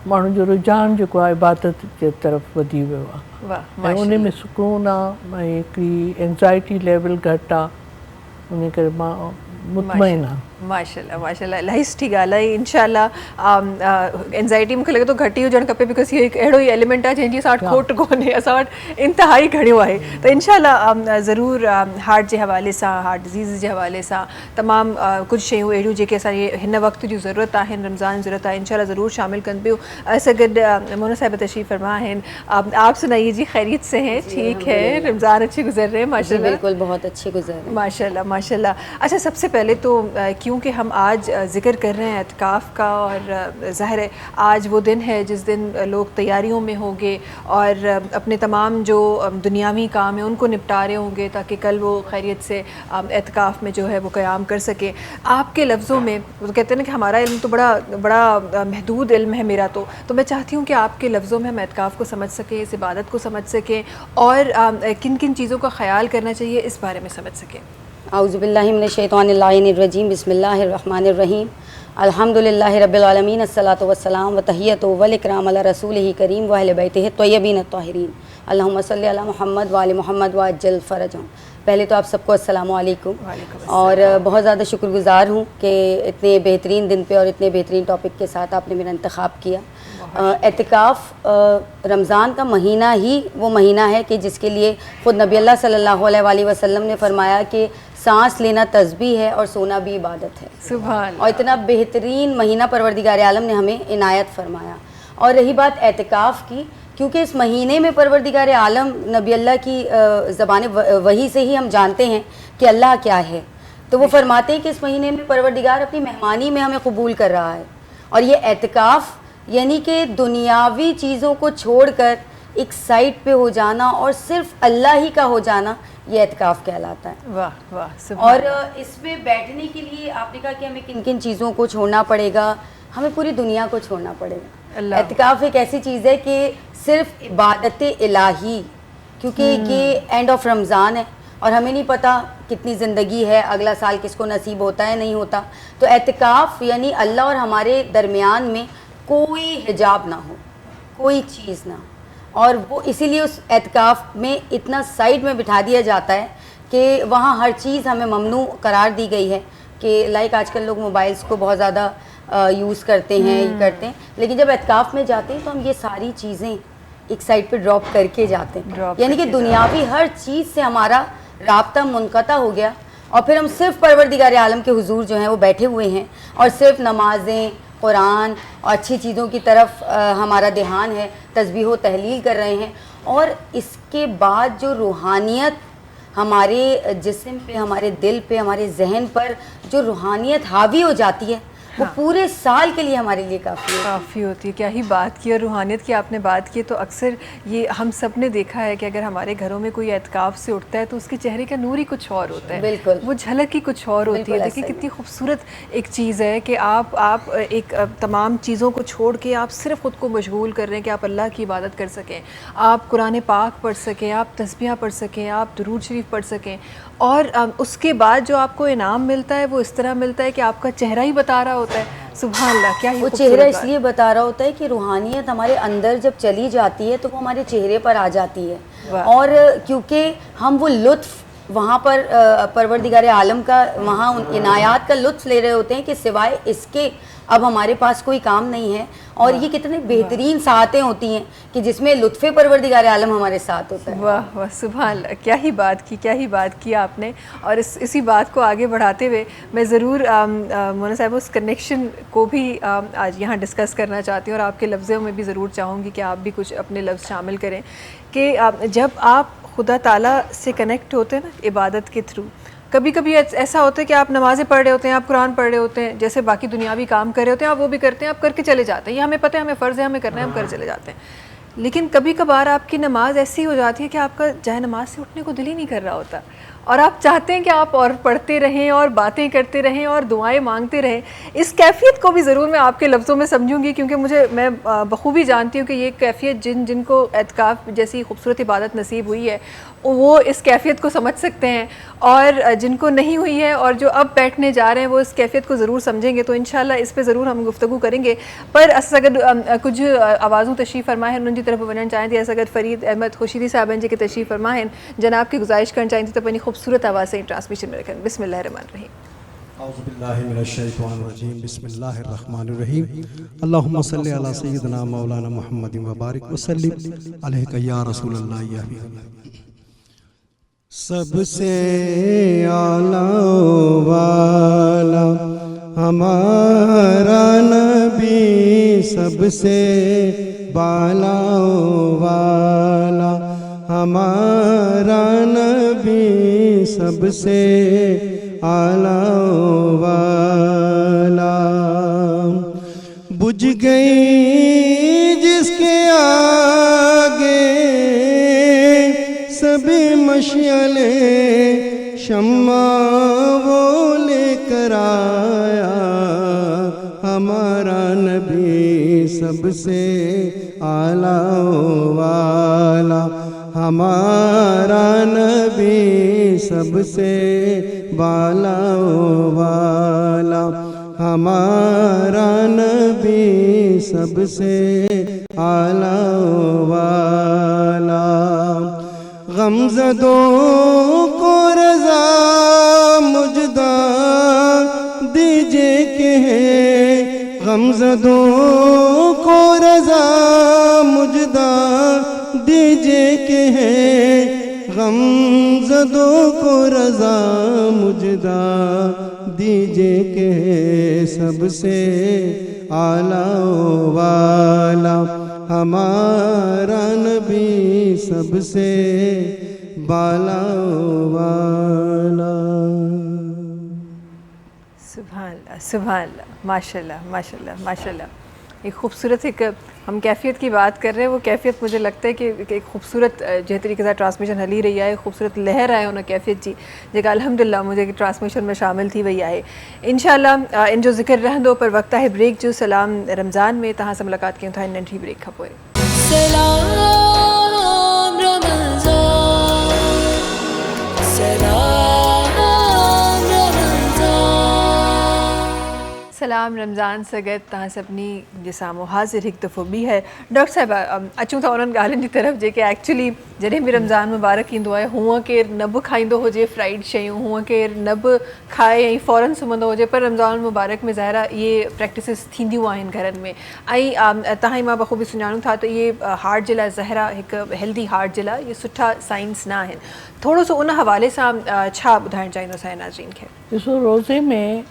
F: माण्हुनि जो रुझान जेको आहे इबादत जे तरफ़ वधी वियो आहे
B: वाह
F: ऐं उन में सुकून आहे ऐं हिकिड़ी एंज़ाइटी लेवल घटि आहे उन करे मां मुतमइन आहे
B: माशाल्लाह माशाल्लाह इलाही सुठी ॻाल्हि आहे इंशाल्लाह एंज़ाइटी मूंखे लॻे थो घटि ई हुजणु खपे बिकॉज़ हीअ हिकु अहिड़ो ई एलिमेंट आहे जंहिंजी असां वटि खोट कोन्हे असां वटि इंतिहाई घणियो आहे त इंशाल्लाह ज़रूरु हार्ट जे हवाले सां हार्ट डिज़ीज़ जे हवाले सां तमामु कुझु शयूं अहिड़ियूं जेके असांजे हिन वक़्त जूं ज़रूरत आहिनि रमज़ान ज़रूरत आहे इंशाल्लाह ज़रूरु शामिल कनि पियूं असां गॾु मोना साहिब तशरीफ़ फरमा आहिनि आप सुनाइए जी खैरियत से हैं ठीक है रमज़ान अच्छे गुजर रहे हैं माशाल्लाह
G: बिल्कुल बहुत अच्छे गुजर रहे हैं
B: माशाल्लाह माशाल्लाह अच्छा सबसे पहले तो क्योंकि हम आज ज़िक्र कर रहे हैं एतकाफ़ का और ज़ाहिर है आज वो दिन है जिस दिन लोग तैयारियों में होंगे और अपने तमाम जो दुनियावी काम हैं उनको निपटा रहे होंगे ताकि कल वो खैरियत से एतकाफ़ में जो है वो क़याम कर सके आपके लफ्ज़ों में वो कहते हैं ना कि हमारा इल्म तो बड़ा महदूद इल्म है मेरा तो मैं चाहती हूँ कि आपके लफ्ज़ों में हम एतकाफ़ को समझ सकें इस इबादत को समझ सकें और किन किन चीज़ों का ख़याल करना चाहिए इस बारे में समझ सकें
G: आउज़ुबिल्लाहि मिनश्शैतानिर्रजीम बिस्मिल्लाहिर्रहमानिर्रहीम अल्हम्दुलिल्लाहि रब्बिल आलमीन अस्सलातु वस्सलाम व तहियतु वल इकराम अला रसूलिही करीम व अहले बैतिही तय्यबीन अत्ताहिरीन अल्लाहुम्मा सल्लि अला मोहम्मद व आले मोहम्मद व अज्जल फरजहुम। पहले तो आप सबको अस्सलामु अलैकुम और बहुत ज़्यादा शुक्रगुज़ार हूँ कि इतने बेहतरीन दिन पे और इतने बेहतरीन टॉपिक के साथ आपने मेरा इंतखाब किया। एतिकाफ़ रमज़ान का महीना ही वो महीना है कि जिसके लिए ख़ुद नबी अल्लाह सल्लल्लाहु अलैहि वसल्लम ने फरमाया कि सांस लेना तस्बीह है और सोना भी इबादत है।
B: सुभान
G: और इतना बेहतरीन महीना परवरदिगार आलम ने हमें इनायत फरमाया। और रही बात एतिकाफ़ की, क्योंकि इस महीने में परवरदिगार आलम नबी अल्लाह की ज़बान वही से ही हम जानते हैं कि अल्लाह क्या है, तो वो फरमाते हैं कि इस महीने में परवरदिगार अपनी मेहमानी में हमें कबूल कर रहा है। और ये एतिकाफ़ यानी कि दुनियावी चीज़ों को छोड़कर एक साइड पे हो जाना और सिर्फ अल्लाह ही का हो जाना, ये एतिकाफ़ कहलाता है।
B: वाह वाह
G: और इसमें बैठने के लिए आपने कहा कि हमें किन किन चीज़ों को छोड़ना पड़ेगा, हमें पूरी दुनिया को छोड़ना पड़ेगा। एतिकाफ़ एक ऐसी चीज़ है कि सिर्फ इबादत इलाही, क्योंकि ये एंड ऑफ रमज़ान है और हमें नहीं पता कितनी ज़िंदगी है, अगला साल किसको नसीब होता है नहीं होता, तो एतिकाफ़ यानी अल्लाह और हमारे दरमियान में कोई हिजाब ना हो, कोई चीज़ ना, और वो इसीलिए उस एतिकाफ़ में इतना साइड में बिठा दिया जाता है कि वहाँ हर चीज़ हमें ममनू करार दी गई है। कि लाइक आजकल लोग मोबाइल्स को बहुत ज़्यादा यूज़ करते हैं ये करते हैं, लेकिन जब एतिकाफ़ में जाते हैं तो हम ये सारी चीज़ें एक साइड पे ड्रॉप करके जाते हैं, यानी कि दुनियावी हर चीज़ से हमारा राब्ता मुनक़ता हो गया और फिर हम सिर्फ परवरदिगार आलम के हुजूर जो हैं वो बैठे हुए हैं और सिर्फ नमाज़ें कुरान और अच्छी चीज़ों की तरफ हमारा ध्यान है, तस्बीह व तहलील कर रहे हैं। और इसके बाद जो रूहानियत हमारे जिस्म पे, हमारे दिल पे, हमारे जहन पर जो रूहानियत हावी हो जाती है, وہ پورے سال کے لیے ہمارے لیے
B: کافی ہوتی ہے. کیا ہی بات کی. اور روحانیت کی آپ نے بات کی تو اکثر یہ ہم سب نے دیکھا ہے کہ اگر ہمارے گھروں میں کوئی اعتکاف سے اٹھتا ہے تو اس کے چہرے کا نور ہی کچھ اور ہوتا ہے.
G: بالکل,
B: وہ جھلک ہی کچھ اور ہوتی ہے. دیکھیں کتنی خوبصورت ایک چیز ہے کہ آپ ایک تمام چیزوں کو چھوڑ کے آپ صرف خود کو مشغول کر رہے ہیں کہ آپ اللہ کی عبادت کر سکیں, آپ قرآن پاک پڑھ سکیں, آپ تسبیحاں پڑھ سکیں, آپ درود شریف پڑھ سکیں, اور اس کے بعد جو آپ کو انعام ملتا ہے وہ اس طرح ملتا ہے کہ آپ کا چہرہ ہی بتا رہا ہوتا ہے. سبحان اللہ, کیا ہی
G: وہ چہرہ اس لیے بتا رہا ہوتا ہے کہ روحانیت ہمارے اندر جب چلی جاتی ہے تو وہ ہمارے چہرے پر آ جاتی ہے. اور کیونکہ ہم وہ لطف وہاں پر پروردگار عالم کا وہاں عنایات کا لطف لے رہے ہوتے ہیں کہ سوائے اس کے اب ہمارے پاس کوئی کام نہیں ہے. اور یہ کتنے بہترین ساعتیں ہوتی ہیں کہ جس میں لطف پروردگار عالم ہمارے ساتھ ہوتا ہے.
B: واہ واہ, سبحان اللہ, کیا ہی بات کی آپ نے. اور اسی بات کو آگے بڑھاتے ہوئے میں ضرور مولانا صاحب اس کنیکشن کو بھی آج یہاں ڈسکس کرنا چاہتی ہوں, اور آپ کے لفظوں میں بھی ضرور چاہوں گی کہ آپ بھی کچھ اپنے لفظ شامل کریں کہ جب آپ خدا تعالیٰ سے کنیکٹ ہوتے ہیں نا عبادت کے تھرو, کبھی کبھی ایسا ہوتا ہے کہ آپ نمازیں پڑھ رہے ہوتے ہیں, آپ قرآن پڑھ رہے ہوتے ہیں, جیسے باقی دنیاوی کام کر رہے ہوتے ہیں آپ وہ بھی کرتے ہیں, آپ کر کے چلے جاتے ہیں, یہ ہمیں پتہ ہے, ہمیں فرض ہے, ہمیں کرنا ہے, ہم کر چلے جاتے ہیں. لیکن کبھی کبھار آپ کی نماز ایسی ہو جاتی ہے کہ آپ کا جائے نماز سے اٹھنے کو دل ہی نہیں کر رہا ہوتا, اور آپ چاہتے ہیں کہ آپ اور پڑھتے رہیں اور باتیں کرتے رہیں اور دعائیں مانگتے رہیں. اس کیفیت کو بھی ضرور میں آپ کے لفظوں میں سمجھوں گی, کیونکہ میں بخوبی جانتی ہوں کہ یہ کیفیت جن کو اعتکاف جیسی خوبصورت عبادت نصیب ہوئی ہے وہ اس کیفیت کو سمجھ سکتے ہیں, اور جن کو نہیں ہوئی ہے اور جو اب بیٹھنے جا رہے ہیں وہ اس کیفیت کو ضرور سمجھیں گے. تو انشاءاللہ اس پہ ضرور ہم گفتگو کریں گے. پر اگر کچھ آوازوں تشریف فرما ہے ان کی طرف ونن چاہیں تھی, اگر فرید احمد خوشیدی صاحب جی کے تشریف فرما ہے جناب کی گزارش کرنا چاہیں تھی تو اپنی خوبصورت آواز سے ٹرانسمیشن میں رکھیں. بسم اللہ الرحمن الرحیم.
H: اعوذ باللہ من الشیطان الرجیم, بسم اللہ الرحمن الرحیم. اللہم صلی علی سیدنا مولانا محمد وبارک وسلم علیک یا رسول اللہ یا حبیب اللہ. سب سے اعلیٰ والا ہمارا نبی, سب سے بالا والا ہمارا نبی, سب سے اعلیٰ والا. بجھ گئی جس کے آگے سبھی مشعلیں, شمع وہ لے کر آیا ہمارا نبی, سب سے اعلیٰ والا ہمارا نبی, سب سے بالا والا ہمارا نبی, سب سے اعلیٰ والا. غمزدوں کو رضا مجدہ دیجئے کہ ہے, غمزدوں کو رضا مجدہ دیجئے کہ ہے, غمزدوں کو رضا مجدہ دیجئے کہ ہے, سب سے اعلیٰ والا ہمارا نبی, سب سے بالا والا.
B: سبحان اللہ, سبحان اللہ, ماشاء اللہ, ماشاء اللہ, ماشاء اللہ. ایک خوبصورت ایک ہم کیفیت کی بات کر رہے ہیں, وہ کیفیت مجھے لگتا ہے کہ ایک خوبصورت جہ طریقے سے ٹرانسمیشن ہلی رہی ہے, خوبصورت لہر آئے انہیں کیفیت جی جگہ الحمدللہ مجھے ٹرانسمیشن میں شامل تھی وہی آئے انشاءاللہ. ان جو ذکر رہن دو پر وقت ہے بریک جو سلام رمضان میں تہاں سے ملاقات کی تھا ننٹھی بریک کھپوئے.
E: سلام رمضان, سلام رمضان.
B: سلام رمضان سگت تہاں سبنی جسام و حاضر ایک دفعہ بھی ہے. ڈاکٹر صاحب اچھوں تھا انہوں گالن کی طرف جے کہ ایکچولی جڑے بھی رمضان مبارک ایندو ہے ہوں کہ نب کھائیندو ہو جے فرائیڈ شیوں ہوں کہ نب کھائے فوراً سمندو ہو جے, پر رمضان مبارک میں ظاہرہ یہ پریکٹسز تھیندیوں آئیں گھرن میں تہاں ماں بخوبی سنجانوں تھا تو یہ ہارٹ جلا ظاہرہ ایک ہیلدی ہارٹ جلا یہ سٹھا سائنس نہ ہے. تھوڑو سو ان حوالے سے چھا بدھائن چاہیے سائیں ناظرین کے.
F: ॾिसो रोज़े में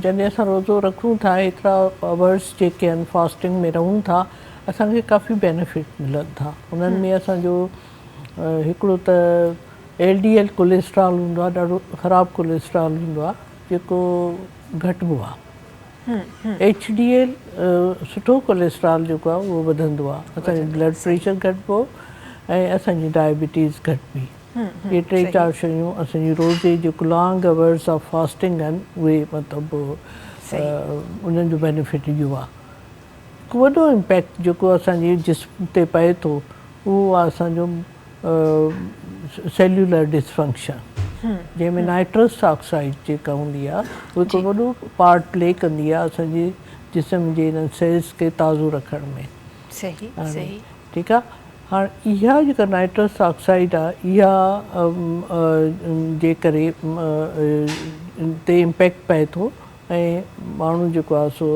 F: जॾहिं असां रोज़ो रखूं था एतिरा आवर्स जेके आहिनि फास्टिंग में रहूं था असांखे काफ़ी बेनिफिट मिलनि था. उन्हनि में असांजो हिकिड़ो त LDL कोलेस्ट्रॉल हूंदो आहे, ॾाढो ख़राबु कोलेस्ट्रॉल हूंदो आहे जेको घटिबो आहे. HDL सुठो कोलेस्ट्रॉल जेको आहे उहो वधंदो आहे, असांजो ब्लड प्रेशर घटिबो ऐं असांजी डायबिटीज़ घटिबी। इहे 3-4 शयूं असांजी रोज़ जी जेको लॉन्ग आवर्स ऑफ फास्टिंग आहिनि उहे मतिलबु उन्हनि जो बेनिफिट इहो आहे। हिकु वॾो इम्पैक्ट जेको असांजे जिस्म ते पए थो उहो आहे असांजो सेल्युलर डिसफंक्शन, जंहिंमें नाइट्रस ऑक्साइड जेका हूंदी आहे उहो हिकु वॾो पार्ट प्ले कंदी आहे असांजे जिस्म जे हिन सेल्स खे ताज़ो रखण में।
B: सही सही।
F: ठीकु आहे। हाणे इहा जेका नाइट्रस ऑक्साइड आहे इहा जे करे ते इम्पैक्ट पए थो ऐं माण्हू जेको आहे सो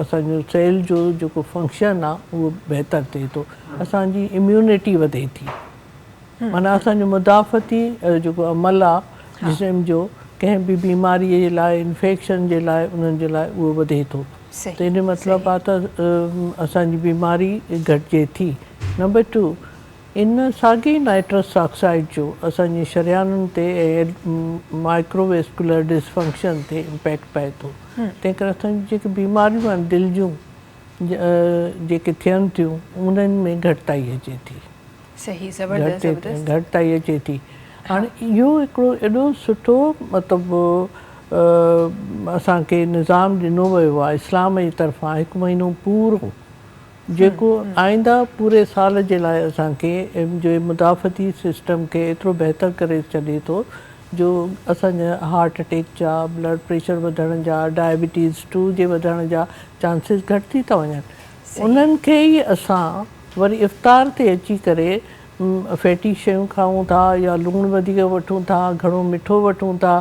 F: असांजो सेल जो जेको फंक्शन आहे उहो बहितर थिए थो, असांजी इम्यूनिटी वधे थी, माना असांजो मुदाफ़ती जेको अमल आहे जिस्म जो कंहिं बि बीमारीअ जे लाइ, इन्फेक्शन जे लाइ, उन्हनि जे लाइ उहो वधे थो। त इन मतिलबु आहे त असांजी बीमारी घटिजे थी। नंबर 2, इन साॻी नाइट्रस ऑक्साइड जो असांजे शरियानुनि ते ऐं माइक्रोवेस्कुलर डिसफंक्शन ते इम्पैक्ट पए थो। तंहिं करे असांजी जेके बीमारियूं आहिनि दिलि जूं जेके थियनि थियूं उन्हनि में घटिताई अचे थी।
B: सही, ज़बरदस्त
F: घटिताई अचे थी। हाणे इहो हिकिड़ो एॾो सुठो मतिलबु असांखे निज़ाम ॾिनो वियो आहे इस्लाम जी तरफ़ां, 1 महीनो पूरो जेको आईंदा पूरे साल जे लाइ असांखे जो मुदाफ़ती सिस्टम खे एतिरो बहितर करे छॾे थो जो असांजा हार्ट अटैक जा, ब्लड प्रेशर वधण जा, डायबिटीज़ 2 जे वधण जा चांसिस घटि थी था वञनि। उन्हनि खे ई असां वरी इफ़्तार ते अची करे फैटी शयूं खाऊं था या लूणु वधीक वठूं था, घणो मिठो वठूं था,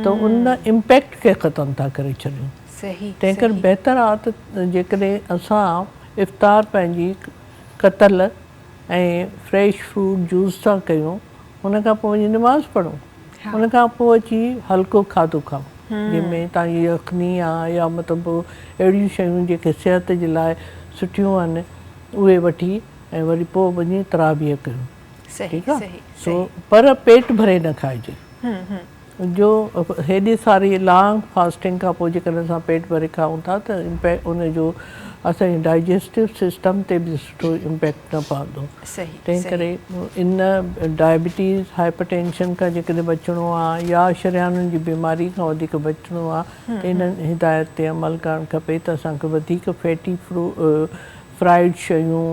F: त उन इम्पैक्ट खे ख़तमु था करे छॾियूं। तंहिं करे बहितर आहे त जेकॾहिं असां इफ़्तार पंहिंजी कतल ऐं फ्रेश फ्रूट जूस था कयूं, हुन खां पोइ वञी निमाज़ पढ़ूं, हुन खां पोइ अची हल्को खाधो खाऊं जंहिंमें तव्हांजी यखनी आहे या मतिलबु अहिड़ियूं शयूं जेके सिहत जे लाइ सुठियूं आहिनि उहे वठी ऐं वरी पोइ वञी तराबीह कयूं। ठीकु आहे। सो पर पेट भरे न खाइजे, जो हेॾी सारी लॉन्ग फास्टिंग खां पोइ जेकॾहिं असां पेट भरे खाऊं था त इम्पैक्ट उनजो असांजे डाइजेस्टिव सिस्टम ते बि सुठो इम्पैक्ट न पवंदो। तंहिं करे इन डायबिटीज़, हाइपरटेंशन खां जेकॾहिं बचिणो आहे या शरियानुनि जी बीमारी खां वधीक बचिणो आहे त इन्हनि हिदायत ते अमल करणु खपे त असांखे वधीक फैटी फ्राइड शयूं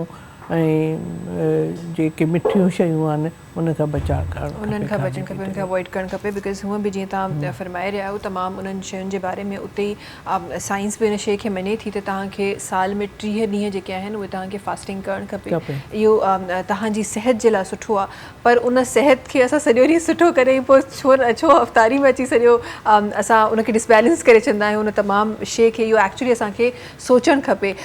F: ऐं जेके मिठियूं शयूं आहिनि उन खां बचाव करणु,
B: उन्हनि खां बचणु खपे, उन्हनि खां अवॉइड करणु खपे। बिकॉज़ हूअं बि जीअं तव्हां फरमाए रहिया आहियो तमामु उन्हनि शयुनि जे बारे में उते ई साइंस बि इन शइ खे मञे थी त तव्हांखे साल में 30 ॾींहं जेके आहिनि उहे तव्हांखे फास्टिंग करणु खपे। इहो तव्हांजी सिहत जे लाइ सुठो आहे, पर उन सिहत खे असां सॼो ॾींहुं सुठो करे पोइ छो अफ़्तारी में अची सॼो असां उनखे डिसबैलेंस करे छॾंदा आहियूं। उन तमामु शइ खे इहो एक्चुअली असांखे सोचणु खपे।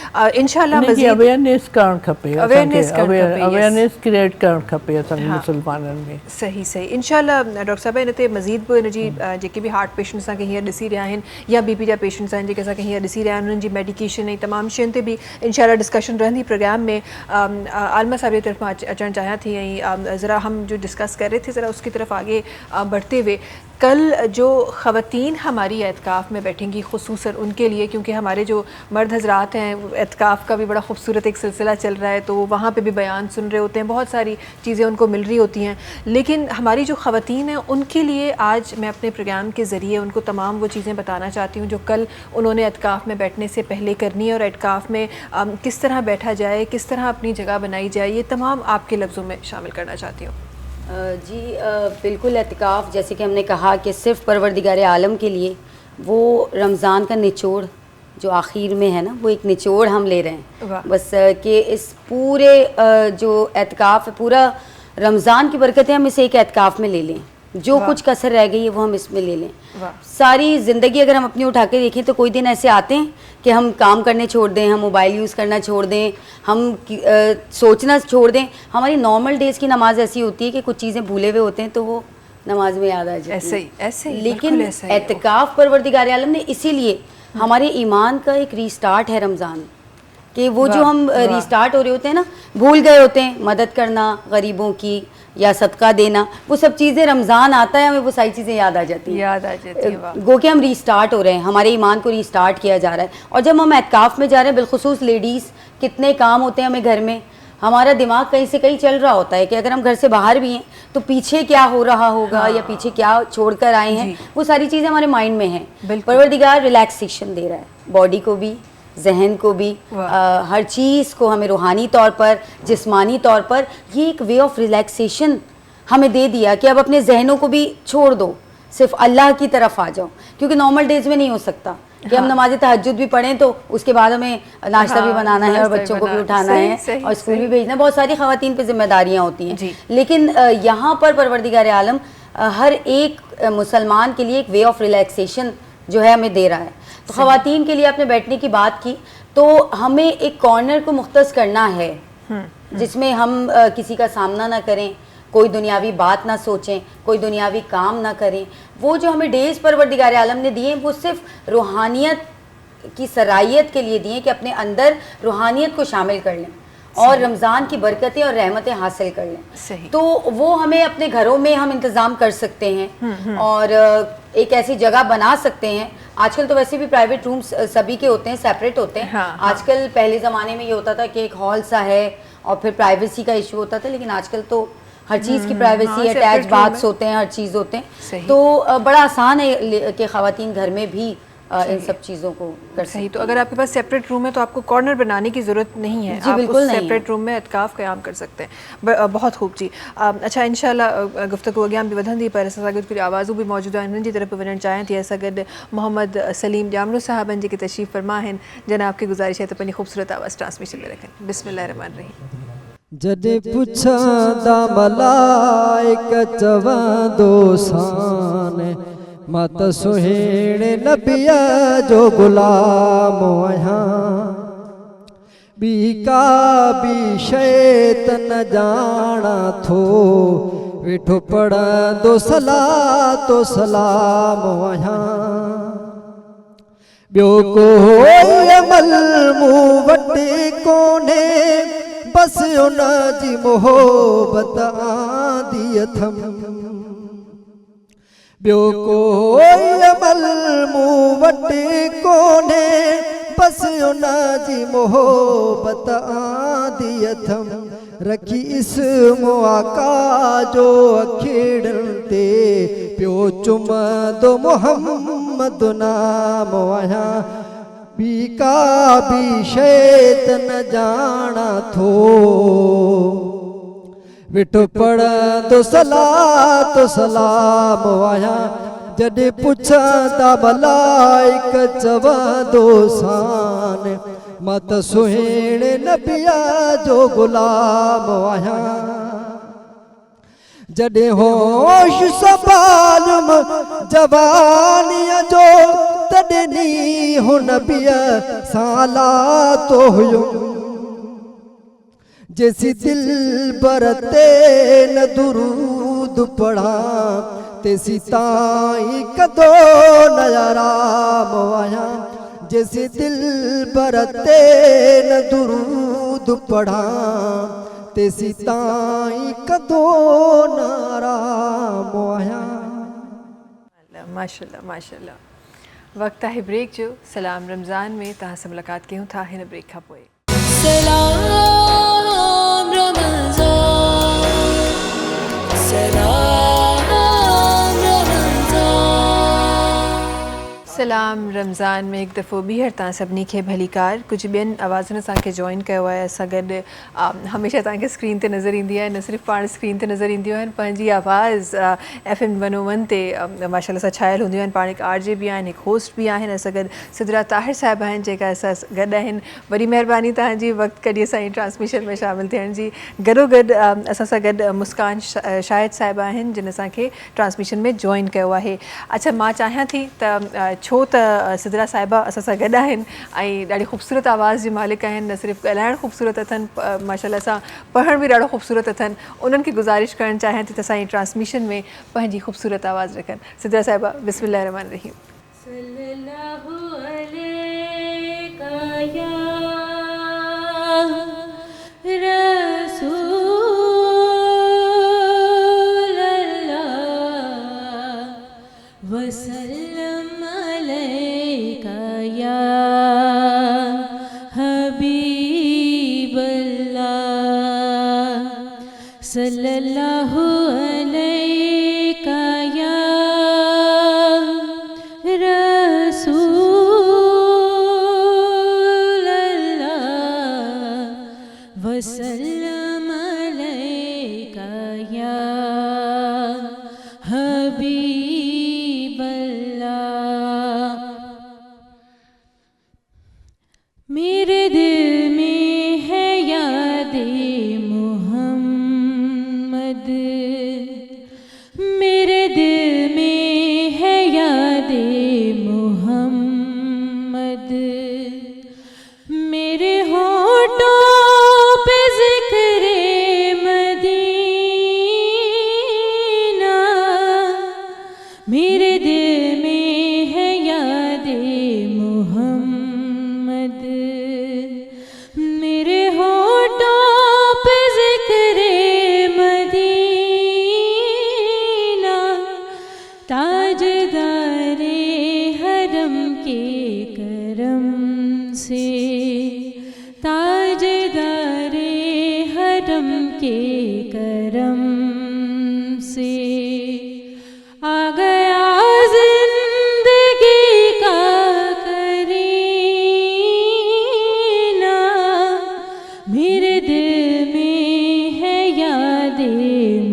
B: इंशाअल्लाह
F: अवेयरनेस करणु खपे, अवेयरनेस क्रिएट करणु खपे असांजे मुसलमाननि में।
B: सही सही। इंशाअल्लाह डॉक्टर साहिबा इन ते मज़ीद बि इन जी जेके बि हार्ट पेशेंट्स असांखे हींअर ॾिसी रहिया आहिनि या BP जा पेशेंट्स आहिनि जेके असांखे हींअर ॾिसी रहिया आहिनि, उन्हनि जी मेडिकेशन ऐं तमामु शयुनि ते बि इंशाअल्लाह डिस्कशन रहंदी प्रोग्राम में। आलमा साहब की तरफ अचना चाहा थी ऐं ज़रा हम जो डिस्कस कर रहे थे ज़रा उसकी तरफ आगे बढ़ते हुए, कल जो ख़वातीन हमारी एतकाफ़ में बैठेंगी ख़ुसूसन उनके लिए, क्योंकि हमारे जो मर्द हजरात हैं एतकाफ़ का भी बड़ा खूबसूरत एक सिलसिला चल रहा है, तो वहाँ पे भी बयान सुन रहे होते हैं, बहुत सारी चीज़ें उनको मिल रही होती हैं। लेकिन हमारी जो ख़वातीन हैं उनके लिए आज मैं अपने प्रोग्राम के ज़रिए उनको तमाम वो चीज़ें बताना चाहती हूँ जो कल उन्होंने एतकाफ़ में बैठने से पहले करनी है, और एतकाफ़ में किस तरह बैठा जाए, किस तरह अपनी जगह बनाई जाए, ये तमाम आपके लफ्ज़ों में शामिल करना चाहती हूँ।
G: जी बिल्कुल, एतकाफ़ जैसे कि हमने कहा कि सिर्फ़ परवरदिगार आलम के लिए, वो रमज़ान का निचोड़ जो आखिर में है ना, वो एक निचोड़ हम ले रहे हैं बस, कि इस पूरे जो एतकाफ़ पूरा रमज़ान की बरकतें हम इसे एक एतकाफ़ में ले लें, जो कुछ कसर रह गई है वो हम इसमें ले लें। सारी ज़िंदगी अगर हम अपनी उठा के देखें तो कोई दिन ऐसे आते हैं कि हम काम करने छोड़ दें, हम मोबाइल यूज़ करना छोड़ दें, हम सोचना छोड़ दें। हमारी नॉर्मल डेज़ की नमाज ऐसी होती है कि कुछ चीज़ें भूले हुए होते हैं तो वो नमाज में याद आ जाती है।
B: ऐसे ही
G: लेकिन एतकाफ़ परवरदिगार आलम ने इसीलिए हमारे ईमान का एक रीस्टार्ट है रमज़ान, کہ وہ جو ہم ریسٹارٹ ہو رہے ہوتے ہیں نا, بھول گئے ہوتے ہیں مدد کرنا غریبوں کی یا صدقہ دینا, وہ سب چیزیں رمضان آتا ہے ہمیں وہ ساری چیزیں یاد آ جاتی ہیں, گو کہ ہم ریسٹارٹ ہو رہے ہیں, ہمارے ایمان کو ریسٹارٹ کیا جا رہا ہے. اور جب ہم اعتکاف میں جا رہے ہیں, بالخصوص لیڈیز, کتنے کام ہوتے ہیں ہمیں گھر میں, ہمارا دماغ کہیں سے کہیں چل رہا ہوتا ہے کہ اگر ہم گھر سے باہر بھی ہیں تو پیچھے کیا ہو رہا ہوگا یا پیچھے کیا چھوڑ کر آئے ہیں, وہ ساری چیزیں ہمارے مائنڈ میں ہیں. پروردگار ریلیکسیشن دے رہا ہے, باڈی کو بھی, ذہن کو بھی, ہر چیز کو ہمیں روحانی طور پر, جسمانی طور پر, یہ ایک وے آف ریلیکسیشن ہمیں دے دیا کہ اب اپنے ذہنوں کو بھی چھوڑ دو, صرف اللہ کی طرف آ جاؤ, کیونکہ نارمل ڈیز میں نہیں ہو سکتا کہ ہم نماز تہجد بھی پڑھیں تو اس کے بعد ہمیں ناشتہ بھی بنانا ہے اور بچوں کو بھی اٹھانا ہے اور اسکول بھی بھیجنا ہے, بہت ساری خواتین پہ ذمہ داریاں ہوتی ہیں. لیکن یہاں پر پروردگار عالم ہر ایک مسلمان کے لیے ایک وے آف ریلیکسیشن جو ہے ہمیں دے رہا ہے. تو خواتین کے لیے آپ نے بیٹھنے کی بات کی, تو ہمیں ایک کارنر کو مختص کرنا ہے جس میں ہم کسی کا سامنا نہ کریں, کوئی دنیاوی بات نہ سوچیں, کوئی دنیاوی کام نہ کریں. وہ جو ہمیں ڈیز پروردگار عالم نے دیے وہ صرف روحانیت کی صلاحیت کے لیے دیے کہ اپنے اندر روحانیت کو شامل کر لیں اور رمضان کی برکتیں اور رحمتیں حاصل کر لیں. تو وہ ہمیں اپنے گھروں میں ہم انتظام کر سکتے ہیں اور ایک ایسی جگہ بنا سکتے ہیں. آج کل تو ویسے بھی پرائیویٹ رومز سبھی کے ہوتے ہیں, سیپریٹ ہوتے ہیں. آج کل پہلے زمانے میں یہ ہوتا تھا کہ ایک ہال سا ہے اور پھر پرائیویسی کا ایشو ہوتا تھا, لیکن آج کل تو ہر چیز کی پرائیویسی, اٹیچ باتھس ہوتے ہیں, ہر چیز ہوتے ہیں. تو بڑا آسان ہے کہ خواتین گھر میں بھی ان سب چیزوں کو کر سکیں.
B: تو اگر آپ کے پاس سیپریٹ روم ہے تو آپ کو کارنر بنانے کی ضرورت نہیں ہے, آپ اس سیپریٹ روم میں اعتکاف قیام کر سکتے ہیں. بہت خوب جی. اچھا انشاءاللہ گفتگو اگیان بھی ودھندی پر اساں ساگد کچھ آوازوں بھی موجود ہیں انہن جی طرف ونن چاہیں تھی ایسا گڈ محمد سلیم جاملو صاحبن جی کے تشریف فرما ہیں. جناب کی گزارش ہے تو اپنی خوبصورت آواز ٹرانسمیشن میں رکھیں. بسم اللہ الرحمن الرحیم.
I: جدے پچھاں دا ملائکہ چوندو سان مت سہیڑ نبی جو غلام آیاں بی کا بی شیط نہ جانا تھو ویٹھو پڑھا دو صلاۃ و سلام آیاں بیو کوئی عمل منہ وٹے کونے بس ان جی محبت آندی اتھم بیو کوئی عمل منہ وٹے کونے بس ان جی محبت آندی اتھم رکھی اسم آقا جو اکھیڑن تے پیو چم دو محمد نام آیاں بی کا بی شیط نہ جانا تھو وٹھو پڑھ دو صلاۃ و سلام آیاں جڈے پچھا دا ملائکہ چوندو سان مت سہیڑ نبی جو غلام آیاں جڈے ہوش سنبھالم جوانیاں جو تڈنی ہو نبی سالات ہویوں جیسی دل برتے نہ درود پڑھا تیسی تائیں کدو نہ آرام آیا جیسی دل برتے نہ درود پڑھا تیسی تائیں کدو نہ آرام آیا.
B: ماشاءاللہ ماشاءاللہ. وقت ہے بریک جو سلام رمضان میں تہاں سے ملاقات کیوں تھا ہن بریک کھا پوئے.
E: سلام رمضان سلام رمضان.
B: سلام رمضان میں ایک دفعہ بیہر تاں سبنی کے بھلی کار کچھ بین آوازن سان کے جوائن کیا ہے ایسا گڈ ہمیشہ تاں کے اسکرین تے نظر ایندی ہے نہ صرف پان اسکرین تے نظر ایندیوں ہیں پنجی آواز FM 101 تے ماشاءاللہ سا چھائل ہوندیوں ہیں پان ایک RJ بھی آئیں ایک ہوسٹ بھی آئیں ایسا گڈ سدرا طاہر صاحب ہیں جیکا ایسا گڈ ہیں بڑی مہربانی تاں جی وقت کڈیے سائیں ٹرانسمیشن میں شامل تھے ہیں جی گڈو گڈ اسا سا گڈ مسکان شاہد صاحب ہیں جن اساں کے ٹرانسمیشن میں جوائن کیا ہے. اچھا ماں چاہیاں تھی تا چھو تا سدرا صاحبہ اساں سا گڈ ہیں ऐं ॾाढी ख़ूबसूरत आवाज़ जी मालिक आहिनि न सिर्फ़ु ॻाल्हाइणु ख़ूबसूरत अथनि माशाल्लाह सां पढ़ण बि ॾाढो ख़ूबसूरत अथनि. उन्हनि खे गुज़ारिश करणु चाहियां थी त असांजी ट्रांसमिशन में पंहिंजी ख़ूबसूरत आवाज़ रखनि. सिद्रा साहिबा बिस्मिल्लाह रहमान रहीम.
E: या हबीब अल्लाह सल्लल्लाहु अलैका या रसूल अल्लाह वसल्लम अलैका या हबीब अल्लाह। मेरे दिल में है याद मोहम्मद, मेरे दिल में है याद मोहम्मद, मेरे होठों पे ज़िक्रे मदीना, मेरे दिल में है याद मोहम्मद, मेरे होठों पे ज़िक्रे मदीना। ताजदारे हरम के करम से, ताजदारे हरम के करम से आ गया जिंदगी का करीना। मेरे दिल में है याद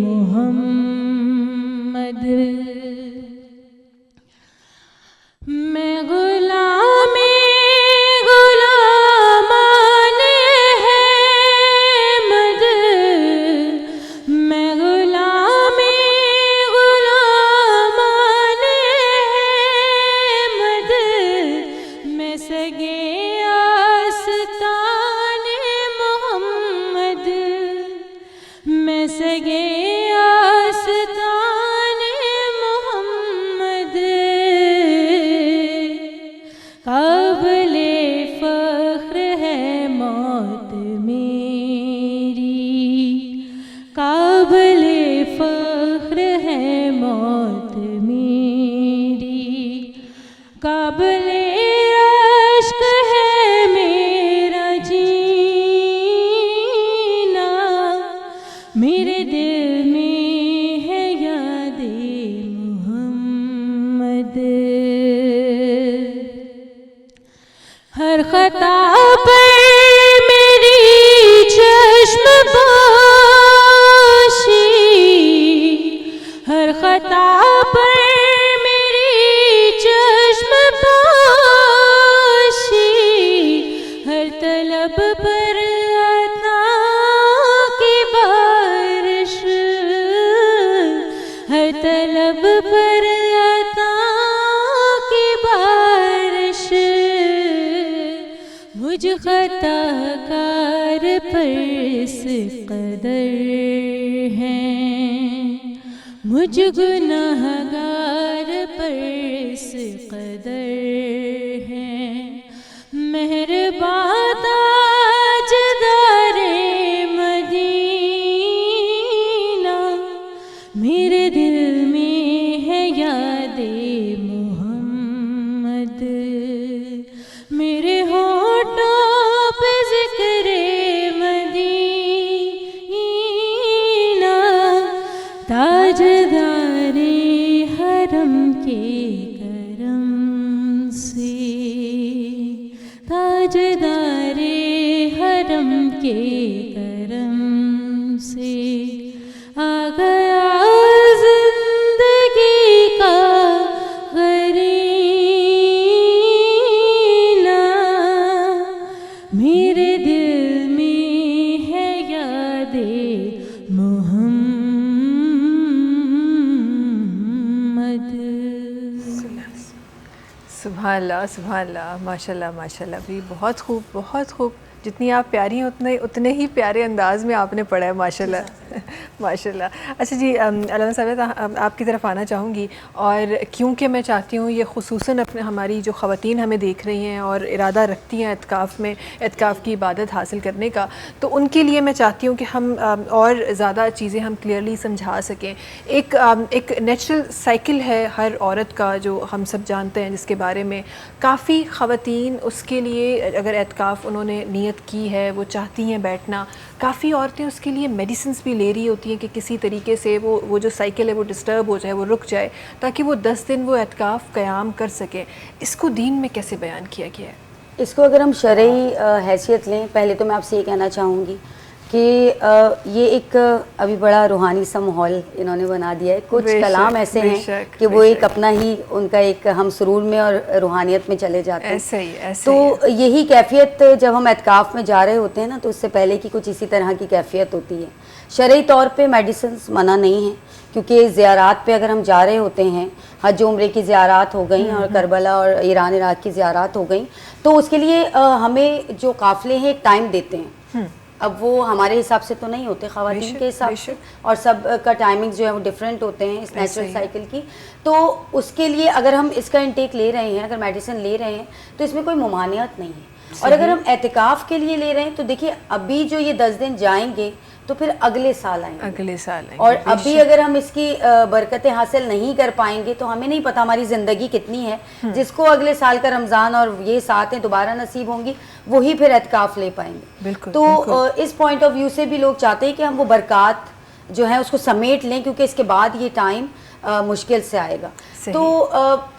E: मोहम्मद। मैं गुलामे गुलामाने अहमद, मैं गुलामे गुलामाने अहमद, मैं सगे आस्ताने मोहम्मद, मैं सगे आस्ताने मोहम्मद। काबिले फ़ख्र है मौत मेरी, काबिले फ़ख्र है मौत मेरी, काबिले अश्क है मेरा जीना। मेरे दिल में है याद मोहम्मद। हर खता पर मेरी चश्म पोशी, हर खता पर मेरी चश्म पोशी, हर तलब पर अता की बारिश, हर तलब पर अता की बारिश। मुझ खताकार पर इस कदर है, मुझ गुनाहगार पर इस कदर है। मेहरबान ताजदारे मदीना, मेरे दिल में है याद मोहम्मद, मेरे होठों पे ज़िक्रे मदीना। ताजदारे हरम के करम से, ताजदारे हरम के करम से आ गया जिंदगी का करीना। मेरे दिल में है याद मोहम्मद।
B: सुभान अल्लाह, सुभान अल्लाह, माशाल्लाह माशाल्लाह भी, बहुत खूब बहुत खूब। جتنی آپ پیاری ہیں اتنے ہی پیارے انداز میں آپ نے پڑھا ہے ماشاءاللہ ماشاءاللہ. اچھا جی علامہ صاحب آپ کی طرف آنا چاہوں گی, اور کیونکہ میں چاہتی ہوں یہ خصوصاً اپنے ہماری جو خواتین ہمیں دیکھ رہی ہیں اور ارادہ رکھتی ہیں اعتکاف کی عبادت حاصل کرنے کا, تو ان کے لیے میں چاہتی ہوں کہ ہم اور زیادہ چیزیں ہم کلیئرلی سمجھا سکیں. ایک نیچرل سائیکل ہے ہر عورت کا جو ہم سب جانتے ہیں, جس کے بارے میں کافی خواتین اس کے لیے اگر اعتکاف انہوں نے نیت کی ہے, وہ چاہتی ہیں بیٹھنا, کافی عورتیں اس کے لیے میڈیسنز بھی لے رہی ہوتی ہیں کہ کسی طریقے سے وہ جو سائیکل ہے وہ ڈسٹرب ہو جائے, وہ رک جائے, تاکہ وہ 10 دن وہ اعتکاف قیام کر سکیں. اس کو دین میں کیسے بیان کیا گیا ہے؟
G: اس کو اگر ہم شرعی حیثیت لیں, پہلے تو میں آپ سے یہ کہنا چاہوں گی کہ یہ ایک ابھی بڑا روحانی سا ماحول انہوں نے بنا دیا ہے. کچھ کلام ایسے ہیں کہ وہ ایک اپنا ہی ان کا ایک ہم سرور میں اور روحانیت میں چلے جاتے ہیں.
B: ایسے ہی
G: تو یہی کیفیت جب ہم اعتکاف میں جا رہے ہوتے ہیں نا, تو اس سے پہلے کی کچھ اسی طرح کی کیفیت ہوتی ہے. شرعی طور پہ میڈیسنز منع نہیں ہیں, کیونکہ زیارات پہ اگر ہم جا رہے ہوتے ہیں, حج عمرے کی زیارات ہو گئیں اور کربلا اور ایران عراق کی زیارات ہو گئیں, تو اس کے لیے ہمیں جو قافلے ہیں ایک ٹائم دیتے ہیں. اب وہ ہمارے حساب سے تو نہیں ہوتے, خواتین کے حساب سے, اور سب کا ٹائمنگ جو ہے وہ ڈیفرنٹ ہوتے ہیں اس نیچرل سائیکل کی. تو اس کے لیے اگر ہم اس کا انٹیک لے رہے ہیں, اگر میڈیسن لے رہے ہیں, تو اس میں کوئی ممانعت نہیں ہے. اور اگر ہم اعتکاف کے لیے لے رہے ہیں, تو دیکھیے ابھی جو یہ 10 دن جائیں گے تو پھر اگلے سال آئیں گے, اور ابھی اگر ہم اس کی برکتیں حاصل نہیں کر پائیں گے تو ہمیں نہیں پتا ہماری زندگی کتنی ہے. جس کو اگلے سال کا رمضان اور یہ ساتیں دوبارہ نصیب ہوں گی, وہی پھر اعتکاف لے پائیں گے. تو اس پوائنٹ آف ویو سے بھی لوگ چاہتے ہیں کہ ہم وہ برکات جو ہیں اس کو سمیٹ لیں, کیونکہ اس کے بعد یہ ٹائم مشکل سے آئے گا. تو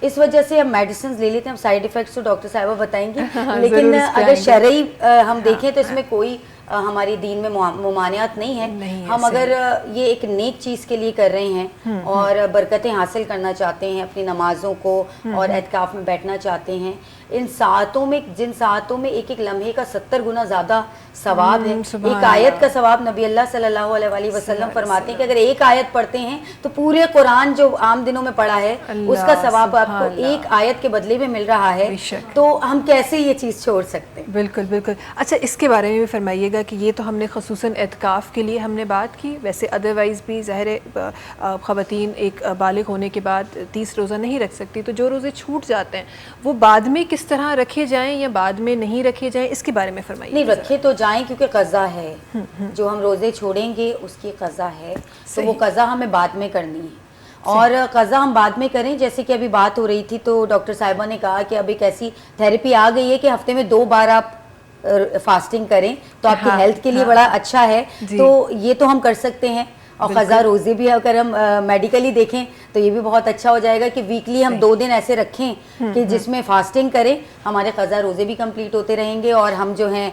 G: اس وجہ سے ہم میڈیسنز لے لیتے ہیں. ہم سائیڈ ایفیکٹس تو ڈاکٹر صاحبہ بتائیں گے, لیکن اگر شرعی ہم دیکھیں تو اس میں کوئی ہماری دین میں ممانعت نہیں ہے. ہم اگر یہ ایک نیک چیز کے لیے کر رہے ہیں اور برکتیں حاصل کرنا چاہتے ہیں, اپنی نمازوں کو اور اعتکاف میں بیٹھنا چاہتے ہیں, ان ساعتوں میں, جن ساعتوں میں ایک ایک لمحے کا 70 گنا زیادہ ثواب ہے. ایک آیت کا ثواب نبی اللہ صلی اللہ علیہ وسلم فرماتے ہیں کہ اگر ایک آیت پڑھتے ہیں تو پورے قرآن جو عام دنوں میں پڑھا ہے اس کا ثواب آپ کو ایک آیت کے بدلے میں مل رہا ہے. تو ہم کیسے یہ چیز چھوڑ سکتے ہیں؟
B: بالکل بالکل. اچھا, اس کے بارے میں بھی فرمائیے گا کہ یہ تو ہم نے خصوصاً اعتکاف کے لیے ہم نے بات کی, ویسے ادروائز بھی ظاہر خواتین ایک بالغ ہونے کے بعد 30 روزہ نہیں رکھ سکتی, تو جو روزے چھوٹ جاتے ہیں وہ بعد میں کس طرح رکھے جائیں یا بعد میں نہیں رکھے جائیں, اس کے بارے میں فرمائیے.
G: نہیں, رکھے تو جائیں کیونکہ قضا ہے. جو ہم روزے چھوڑیں گے اس کی قضا ہے, تو وہ قضا ہمیں بعد میں کرنی ہے. اور قضا ہم بعد میں کریں, جیسے کہ ابھی بات ہو رہی تھی تو ڈاکٹر صاحبہ نے کہا کہ اب ایک ایسی تھیراپی آ گئی ہے کہ ہفتے میں 2 بار آپ فاسٹنگ کریں تو آپ کی ہیلتھ کے لیے بڑا اچھا ہے. تو یہ تو ہم کر سکتے ہیں. اور قضا روزے بھی اگر ہم میڈیکلی دیکھیں تو یہ بھی بہت اچھا ہو جائے گا کہ ویکلی ہم 2 دن ایسے رکھیں کہ جس میں فاسٹنگ کریں, ہمارے قضا روزے بھی کمپلیٹ ہوتے رہیں گے اور ہم جو ہیں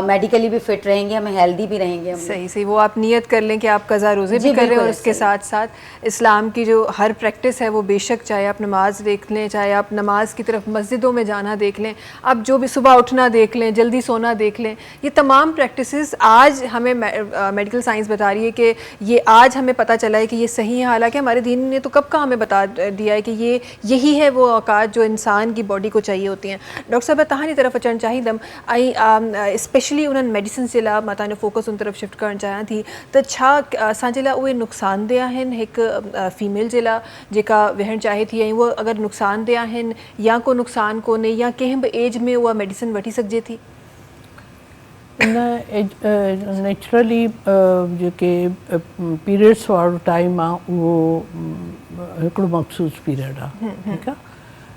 G: میڈیکلی بھی فٹ رہیں گے, ہمیں ہیلدی بھی رہیں گے.
B: صحیح, وہ آپ نیت کر لیں کہ آپ قضا روزے بھی کر رہے ہیں, اور اس کے ساتھ ساتھ اسلام کی جو ہر پریکٹس ہے وہ بے شک, چاہے آپ نماز دیکھ لیں, چاہے آپ نماز کی طرف مسجدوں میں جانا دیکھ لیں, آپ جو بھی صبح اٹھنا دیکھ لیں, جلدی سونا دیکھ لیں, یہ تمام پریکٹسز آج ہمیں میڈیکل سائنس بتا رہی ہے کہ یہ آج ہمیں پتہ چلا ہے کہ یہ صحیح ہے. حالانکہ ہمارے دین نے تو کب کا ہمیں بتا دیا ہے کہ یہی ہے وہ اوقات جو انسان کی باڈی کو چاہیے ہوتی ہیں. ڈاکٹر صاحب تہانی طرف اچھا چاہیے اسپیشلی انہوں میڈیسن سے لا متا نے فوکس ان طرف شفٹ کرنا چاہاں تھی, تو چھا اساں جے لا उहे नुक़सानदेह आहिनि हिकु फीमेल जे लाइ जेका विहणु चाहे थी, ऐं उहा अगरि नुक़सानदेह आहिनि या को नुक़सानु कोन्हे, या कंहिं बि एज में उहा मेडिसिन वठी सघिजे थी?
F: नेचुरली जेके पीरियड्स वारो टाइम आहे उहो हिकिड़ो मख़सूस पीरियड आहे. ठीकु आहे,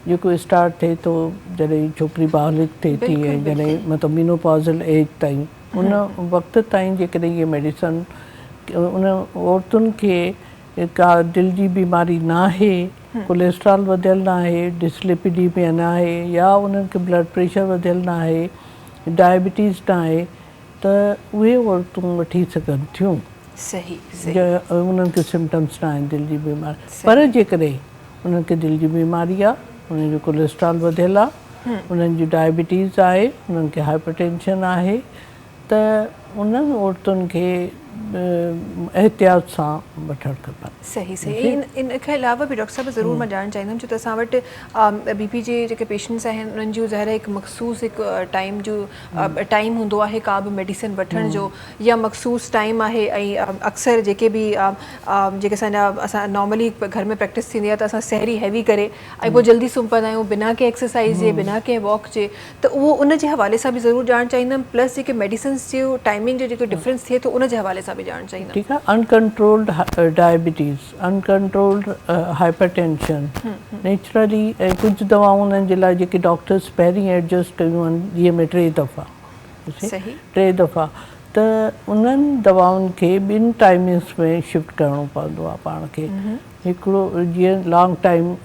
F: जेको स्टार्ट थिए थो जॾहिं छोकिरी बालिग़ थिए थी ऐं जॾहिं मतिलबु मीनोपॉज़ल एज ताईं, उन वक़्त ताईं जेकॾहिं इहे मेडिसन उन औरतुनि खे का दिलि जी बीमारी न आहे, कोलेस्ट्रॉल वधियल न आहे, डिस्लिपिडीमिया न आहे, या उन्हनि खे ब्लड प्रेशर वधियल न आहे, डायबिटीज़ न आहे, त उहे औरतूं वठी सघनि थियूं. उन्हनि खे सिम्टम्स न आहिनि दिलि जी बीमारी. पर जेकॾहिं उन्हनि खे दिलि जी बीमारी आहे, उन्हनि जो कोलेस्ट्रॉल वधियल आहे, उन्हनि जी डायबिटीज़ आहे, उन्हनि खे हाइपरटेंशन आहे, त उन्हनि औरतुनि खे एहतियात सां वठणु खपनि।
B: सही सही। इन खां अलावा बि डॉक्टर साहब ज़रूरु मां ॼाणणु चाहींदमि छो त असां वटि BP जे जेके पेशेंट्स आहिनि उन्हनि जूं ज़ाहिर हिकु मख़सूस हिकु टाइम हूंदो आहे का बि मेडिसिन वठण जो या मख़सूस टाइम आहे ऐं अक्सर जेके बि जेके असां नॉर्मली घर में प्रैक्टिस थींदी आहे त असां सहरी हैवी करे ऐं पोइ जल्दी सुम्ही पवंदा आहियूं बिना कंहिं एक्सरसाइज़ जे बिना कंहिं वॉक जे, त उहो उन जे हवाले सां बि ज़रूरु ॼाणणु चाहींदमि प्लस जेके मेडिसिन्स जो टाइमिंग जो जेको डिफरेंस थिए थो उन जे हवाले सां बि ॼाणणु चाहींदमि।
F: ठीक है। Uncontrolled diabetes, uncontrolled hypertension, naturally कुछ दवाऊं उन्हनि जे लाइ जेके डॉक्टर्स पहिरीं एडजस्ट कयूं आहिनि ॾींहं में 3 दफ़ा,
B: सही
F: 3 दफ़ा, त उन्हनि दवाउनि खे ॿिनि टाइमिंग्स में शिफ्ट करिणो पवंदो आहे पाण खे। हिकिड़ो जीअं लॉन्ग टाइम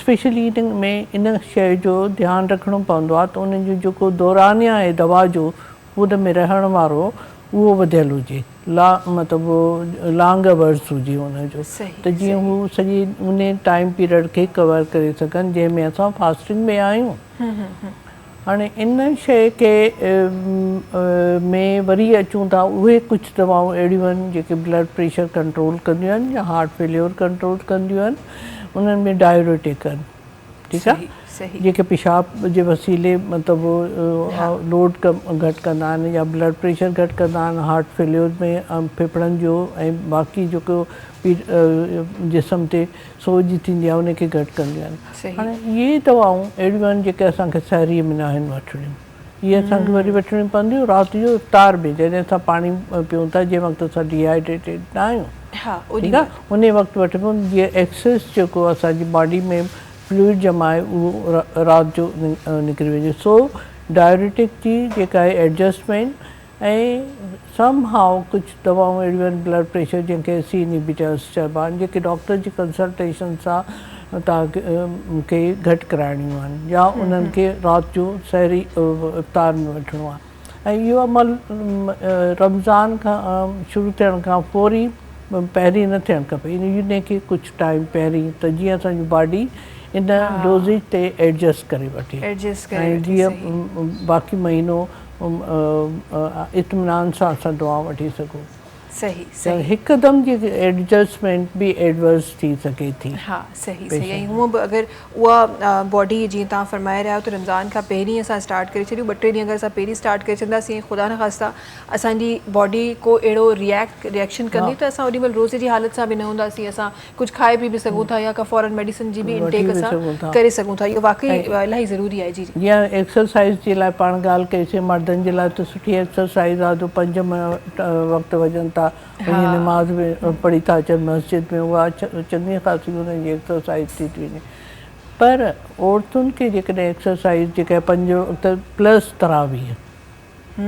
F: स्पेशली इन में इन शइ जो ध्यानु रखिणो पवंदो आहे त उन्हनि जो जेको दौरानिया आहे दवा जो उन में रहण वारो उहो वधियल हुजे, मतिलबु लॉन्ग अवर्स हुजे हुनजो, त जीअं हू सॼी उन टाइम पीरियड खे कवर करे सघनि जंहिंमें असां फास्टिंग में आहियूं। हाणे इन शइ खे में वरी अचूं था, उहे कुझु दवाऊं अहिड़ियूं आहिनि जेके ब्लड प्रेशर कंट्रोल कंदियूं आहिनि या हार्ट फेलियर कंट्रोल कंदियूं आहिनि, उन्हनि में डायरेटिक आहिनि। ठीकु आहे, जेके पेशाब जे वसीले मतिलबु लोड घटि कंदा आहिनि या ब्लड प्रेशर घटि कंदा आहिनि, हार्ट फेलियर में फेफड़नि जो ऐं बाक़ी जेको जिस्म ते सोज थींदी आहे उनखे घटि कंदियूं आहिनि। हाणे इहे दवाऊं अहिड़ियूं आहिनि जेके असांखे सहरीअ में न आहिनि वठणियूं, इहे असांखे वरी वठणियूं पवंदियूं राति जो इफ़्तार में, जॾहिं असां पाणी पियूं था जंहिं वक़्तु असां डिहाइड्रेटेड न आहियूं। ठीकु आहे, उन वक़्तु वठिबो जीअं एक्सेस जेको असांजी बॉडी में फ्लूइड जमा आहे उहो राति जो निकिरी वञे। सो डायरेटिक जी जेका आहे एडजस्टमेंट ऐं सम हाउ कुझु दवाऊं अहिड़ियूं आहिनि ब्लड प्रेशर जंहिंखे C इनहिबिटर्स चइबा आहिनि, जेके डॉक्टर जी कंसल्टेशन सां तव्हांखे घटि कराइणियूं आहिनि या उन्हनि खे राति जो सहरी इफ़्तार में वठिणो आहे। ऐं इहो अमल रमज़ान खां शुरू थियण खां फौरी पहिरीं न थियणु खपे, इन खे कुझु टाइम पहिरीं, त जीअं असांजी बॉडी इन डोज़ेज ते एडजस्ट करे वठे ऐं जीअं बाक़ी महीनो इत्मिनान सां असां दवा वठी सघूं।
B: सही
F: त हिकदमि जी एडजस्टमेंट बि एडवर्स थी सघे थी।
B: हाँ सही सही। ऐं हूअं बि अगरि उहा बॉडी जीअं तव्हां फरमाए रहिया आहियो त रमज़ान खां पहिरीं असां स्टार्ट करे छॾियूं, 2-3 ॾींहं अगरि असां पहिरीं स्टार्ट करे छॾींदासीं, ख़ुदा न ख़ास्ता असांजी बॉडी को अहिड़ो रिएक्शन कंदी त असां ओॾी महिल रोज़े जी हालत सां बि न हूंदासीं, असां कुझु खाए पी बि सघूं था या का फ़ौरन मेडिसिन जी बि इंटेक असां करे सघूं था। इहो वाक़ई इलाही ज़रूरी आहे। जी
F: जीअं एक्सरसाइज़ जे लाइ पाण ॻाल्हि कईसीं, मर्दनि जे लाइ त सुठी एक्सरसाइज़ आहे जो 5 वक़्तु वञनि था, नमाज़ में पढ़ी था अचनि मस्जिद में, उहा चङी ख़ासी हुननि जी एक्सरसाइज़ थी वञे। पर औरतुनि खे जेकॾहिं एक्सरसाइज़ जेका 5 वक़्तु प्लस तरावीह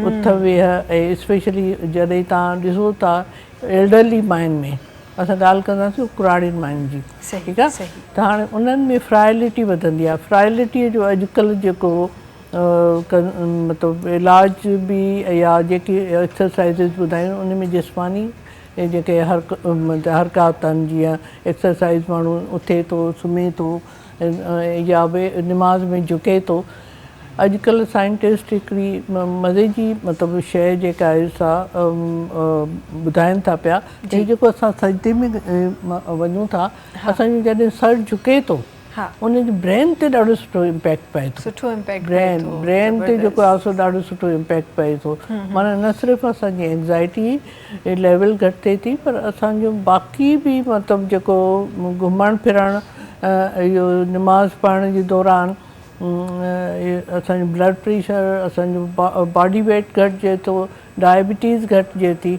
F: उथ वेह, ऐं स्पेशली जॾहिं तव्हां ॾिसो था एल्डरली माइनि में, असां ॻाल्हि कंदासीं कुराड़ियुनि माइनि जी, ठीकु आहे, त हाणे उन्हनि में फ्राइलिटी वधंदी आहे। फ्राइलिटीअ जो अॼुकल्ह जेको मतिलबु इलाज बि या जेकी एक्सरसाइज़िस ॿुधायूं उन में जिस्मानी जेके हरकत आहिनि, जीअं एक्सरसाइज़ माण्हू उथे थो, सुम्हे थो या बि नमाज़ में झुके थो। अॼुकल्ह साइंटिस्ट हिकिड़ी मज़े जी मतिलबु शइ जेका आहे सा ॿुधाइनि था पिया, जेको असां सजदे में वञूं था, असांजो जॾहिं सर झुके थो उनजे ब्रेन ते ॾाढो सुठो इम्पैक्ट पए थो।
B: सुठो इम्पैक्ट
F: ब्रेन ते जेको आहे सो ॾाढो सुठो इम्पैक्ट पए थो। माना न सिर्फ़ु असांजी एंज़ाइटी लेवल घटि थिए थी, पर असांजो बाक़ी बि मतिलबु जेको घुमणु फिरणु, इहो नमाज़ पढ़ण जे दौरान असांजो ब्लड प्रेशर, असांजो बॉडी वेट घटिजे थो, डायबिटीज़ घटिजे थी,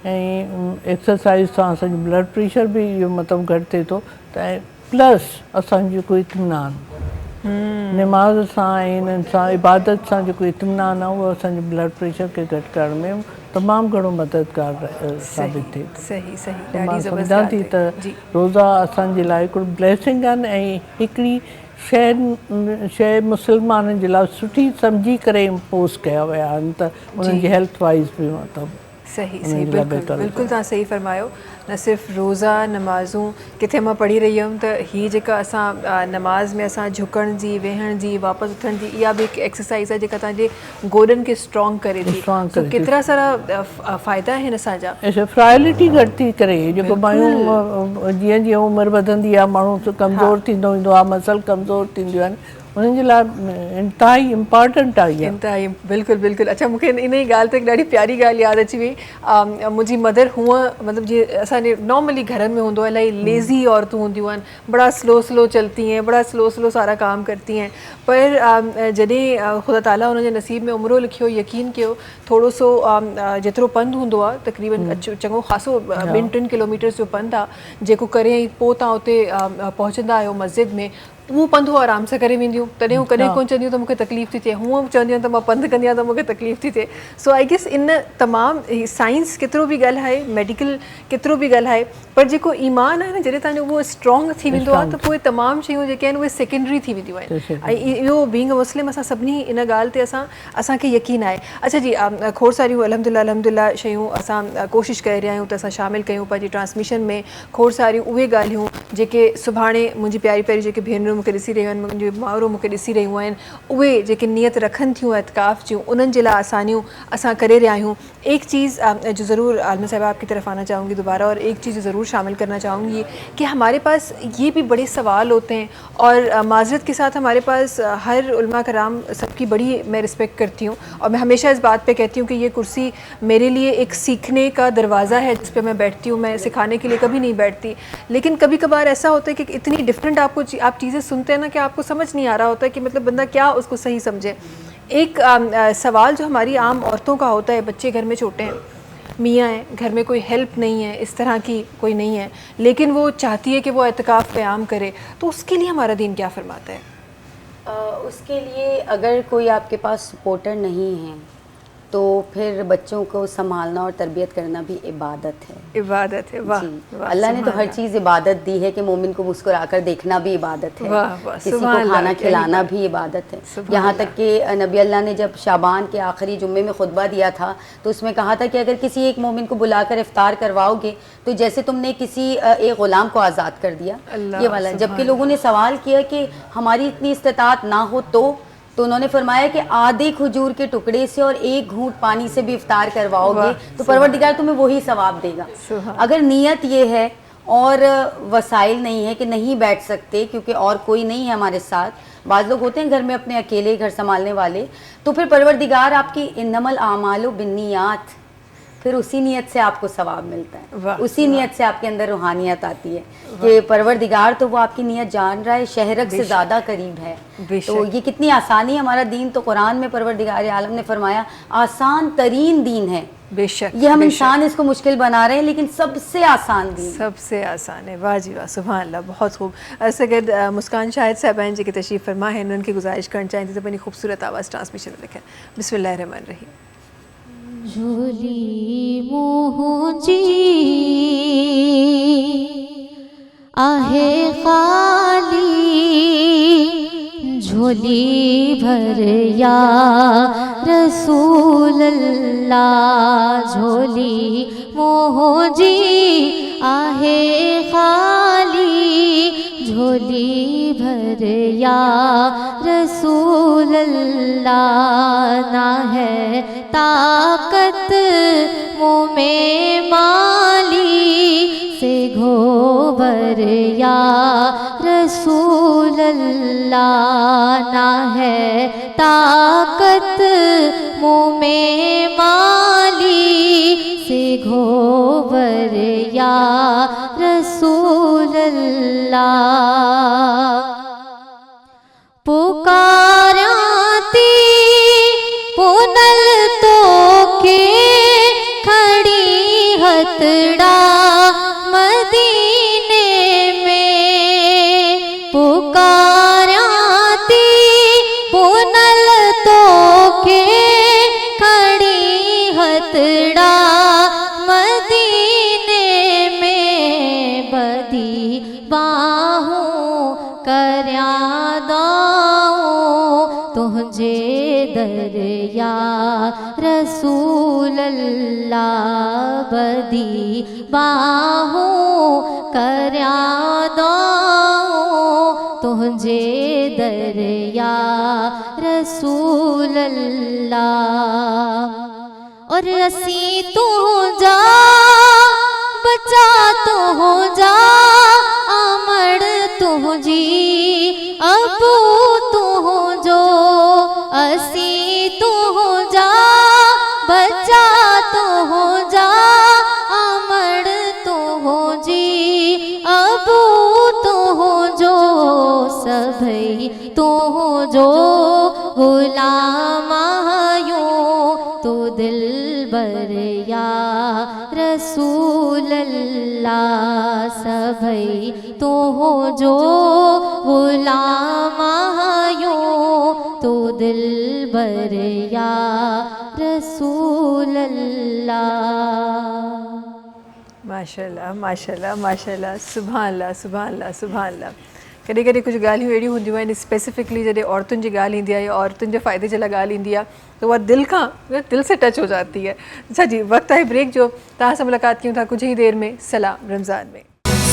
F: ऐं एक्सरसाइज़ सां असांजो ब्लड प्रेशर बि इहो मतिलबु घटि थिए थो। त प्लस असांजो जेको इत्मिनान नमाज़ सां ऐं इन्हनि सां इबादत सां जेको इत्मिनान आहे उहो असांजे ब्लड प्रेशर खे घटि करण में तमामु घणो मददगार साबित थिए थो।
B: सही सही।
F: मां सम्झां थी त रोज़ा असांजे लाइ हिकिड़ो ब्लेसिंग आहिनि ऐं हिकिड़ी शइ मुस्लमाननि जे लाइ सुठी सम्झी करे इम्पोज़ कया विया आहिनि, त उन्हनि जी हेल्थ वाइज़ बि मतिलबु
B: صحیح बिल्कुलु तव्हां सही फरमायो. न सिर्फ़ु रोज़ा नमाज़ूं किथे मां पढ़ी रही हुयमि त हीअ जेका असां नमाज़ में असां झुकण जी वेहण जी वापसि उथण जी इहा बि हिकु एक्सरसाइज़ आहे जेका तव्हांजे गोॾनि खे स्ट्रॉन्ग करे थी. केतिरा सारा फ़ाइदा आहिनि असांजा.
F: फ्राइलिटी घटि थी करे जेको माण्हू जीअं जीअं उमिरि वधंदी आहे माण्हू कमज़ोर थींदो वेंदो आहे मसल कमज़ोर थींदियूं आहिनि उन्हनि जे लाइ इंतिहाई इम्पॉर्टेंट आहे.
B: इंतिहाई बिल्कुलु. अच्छा मूंखे इन ई ॻाल्हि ते हिकु ॾाढी प्यारी ॻाल्हि यादि अची वई. मुंहिंजी मदर हूअं मतिलबु जीअं असांजे नॉर्मली घरनि में हूंदो आहे इलाही लेज़ी औरतूं हूंदियूं आहिनि बड़ा स्लो चलती हैं बड़ा स्लो सारा काम करती हैं पर जॾहिं ख़ुदा ताला हुनजे नसीब में उमिरो लिखियो यकीन कयो थोरो सो जेतिरो पंधु हूंदो आहे तक़रीबन चङो ख़ासो 2-3 किलोमीटर्स जो पंधु आहे जेको करे पोइ तव्हां उते पहुचंदा आहियो मस्जिद में उहो पंधु आराम सां करे वेंदियूं तॾहिं हू कॾहिं कोन चवंदियूं त मूंखे तकलीफ़ थी थिए हूअं चवंदियूं त मां पंधु कंदी आहियां त मूंखे तकलीफ़ थी थिए. सो आई गेस इन तमामु साइंस केतिरो बि ॻाल्हाए मेडिकल केतिरो बि ॻाल्हाए पर जेको ईमान आहे न जॾहिं तव्हांजो उहो स्ट्रॉन्ग थी वेंदो आहे त पोइ तमामु शयूं जेके आहिनि उहे सेकेंडरी थी वेंदियूं आहिनि. ऐं इहो बीइंग अ मुस्लिम असां सभिनी इन ॻाल्हि ते असांखे यकीन आहे. अच्छा जी खोड़ सारियूं अल्हम्दुलिल्लाह शयूं असां कोशिशि करे रहिया आहियूं त असां शामिलु कयूं पंहिंजी ट्रांसमिशन में खोड़ सारियूं उहे ॻाल्हियूं जेके सुभाणे मुंहिंजी प्यारी जेके भेनरूं मूंखे ॾिसी रहियूं आहिनि मुंहिंजी माउरूं मूंखे ॾिसी रहियूं आहिनि उहे जेके नियत रखनि थियूं एतिकाफ़ जूं उन्हनि जे लाइ आसानियूं असां करे रहिया आहियूं. एक चीज़ जो ज़रूर आलमा साहिबा आपकी तरफ आना चाहूँगी दोबारा और एक चीज़ ज़रूर शामिल करना चाहूँगी कि हमारे पास ये भी बड़े सवाल होते हैं और माज़रत के साथ हमारे पास हर उलमा कराम सबकी बड़ी मैं रिस्पेक्ट करती हूँ और मैं हमेशा इस बात पे कहती हूँ कि ये कुर्सी मेरे लिए एक सीखने का दरवाज़ा है जिस पे मैं बैठती हूँ. मैं सिखाने के लिए कभी नहीं बैठती लेकिन कभी कभार ऐसा होता है कि इतनी डिफरेंट आप चीज़ें सुनते हैं ना कि आपको समझ नहीं आ रहा होता है कि मतलब बंदा क्या उसको सही समझे. एक सवाल जो हमारी आम औरतों का होता है बच्चे घर में छोटे हैं मियाँ हैं घर में कोई हेल्प नहीं है इस तरह की कोई नहीं है लेकिन वो चाहती है कि वो एतकाफ़ क़याम करे तो उसके लिए हमारा दीन क्या फरमाता है.
G: उसके लिए अगर कोई आपके पास सपोर्टर नहीं है तो फिर बच्चों को संभालना और तरबियत करना भी इबादत है. वाह. अल्लाह ने तो हर चीज़ इबादत दी है कि मोमिन को मुस्कुराकर देखना भी इबादत है. किसी को खाना खिलाना भी इबादत है. यहाँ तक कि नबी अल्लाह ने जब शाबान के आखिरी जुम्मे में खुतबा दिया था तो उसमें कहा था कि अगर किसी एक मोमिन को बुलाकर इफ्तार करवाओगे तो जैसे तुमने किसी एक ग़ुलाम को आज़ाद कर दिया ये वाला. जबकि लोगों ने सवाल किया कि हमारी इतनी इस्तिताअत ना हो तो उन्होंने फरमाया कि आधे खजूर के टुकड़े से और एक घूंट पानी से भी इफ्तार करवाओगे तो परवरदिगार तुम्हें वही सवाब देगा. अगर नीयत ये है और वसाइल नहीं है कि नहीं बैठ सकते क्योंकि और कोई नहीं है हमारे साथ बाज़ लोग होते हैं घर में अपने अकेले घर संभालने वाले तो फिर परवरदिगार आपकी इन्नमल आमालु बिन्नियात फिर उसी नीयत से आपको सवाब मिलता है. उसी नीयत से आपके अंदर रूहानियत आती है कि परवरदिगार तो वो आपकी नीयत जान रहा है शहरक से ज़्यादा करीब है. तो ये कितनी आसानी हमारा दीन तो कुरान में परवरदिगार आलम ने फरमाया आसान तरीन दीन है. बेशक ये हम इंसान इसको मुश्किल बना रहे हैं लेकिन सबसे आसान दीन
B: सबसे आसान है. वाह जी वाह सुभान अल्लाह बहुत खूब. सगद मुस्कान शाहिद साहिबान जी की तशरीफ़ फरमा है उनकी गुजारिश करना चाहिए थी अपनी खूबसूरत आवाज़ ट्रांसमिशन में लिखें. बिस्मिल्लाहिर्रहमानिर्रहीम.
E: झोली मोहजी आहे खाली झोली भर या रसूल अल्लाह झोली मोहजी आहे खाली झोली भर या रसूल अल्लाह ना है ताकत मुँह में माली से घोबर या रसूल अल्लाह ना है ताकत मुँह में माली से घोबर या रसूल अल्लाह पुकाराती पुनल तो के खड़ी हथड़ा मदीने में पुकाराती पुनल तो के खड़ी हथड़ा मदीने में बदी बाहों در یا رسول اللہ بدی باہوں کریا دو تجھے در یا رسول اللہ اور اسی تو جا بچا تو ہو جا آمڑ تو جی ابو تو ہو جو اسی تو ہو جا بچا تو ہو جا آمڑ تو ہو جی ابو تو ہو جو سبھی تو ہو جو غلام یوں تو دل بر یا رسول اللہ سبھی تو ہو جو غلام یوں تو دل بر یا رسول اللہ.
B: ماشاء اللہ ماشاء اللہ ماشاء اللہ سبحان اللہ سبحان اللہ سبحان اللہ. کॾहिं कॾहिं कुझु ॻाल्हियूं अहिड़ियूं हूंदियूं आहिनि स्पेसिफिकली जॾहिं औरतुनि जी ॻाल्हि ईंदी आहे या औरतुनि जे फ़ाइदे जे लाइ ॻाल्हि ईंदी आहे त उहा दिल से टच हो जाती है. अच्छा जी, वक़्तु आहे ब्रेक जो. तव्हां सां मुलाक़ात कयूं था कुझु ई देरि में सलाम रमज़ान में.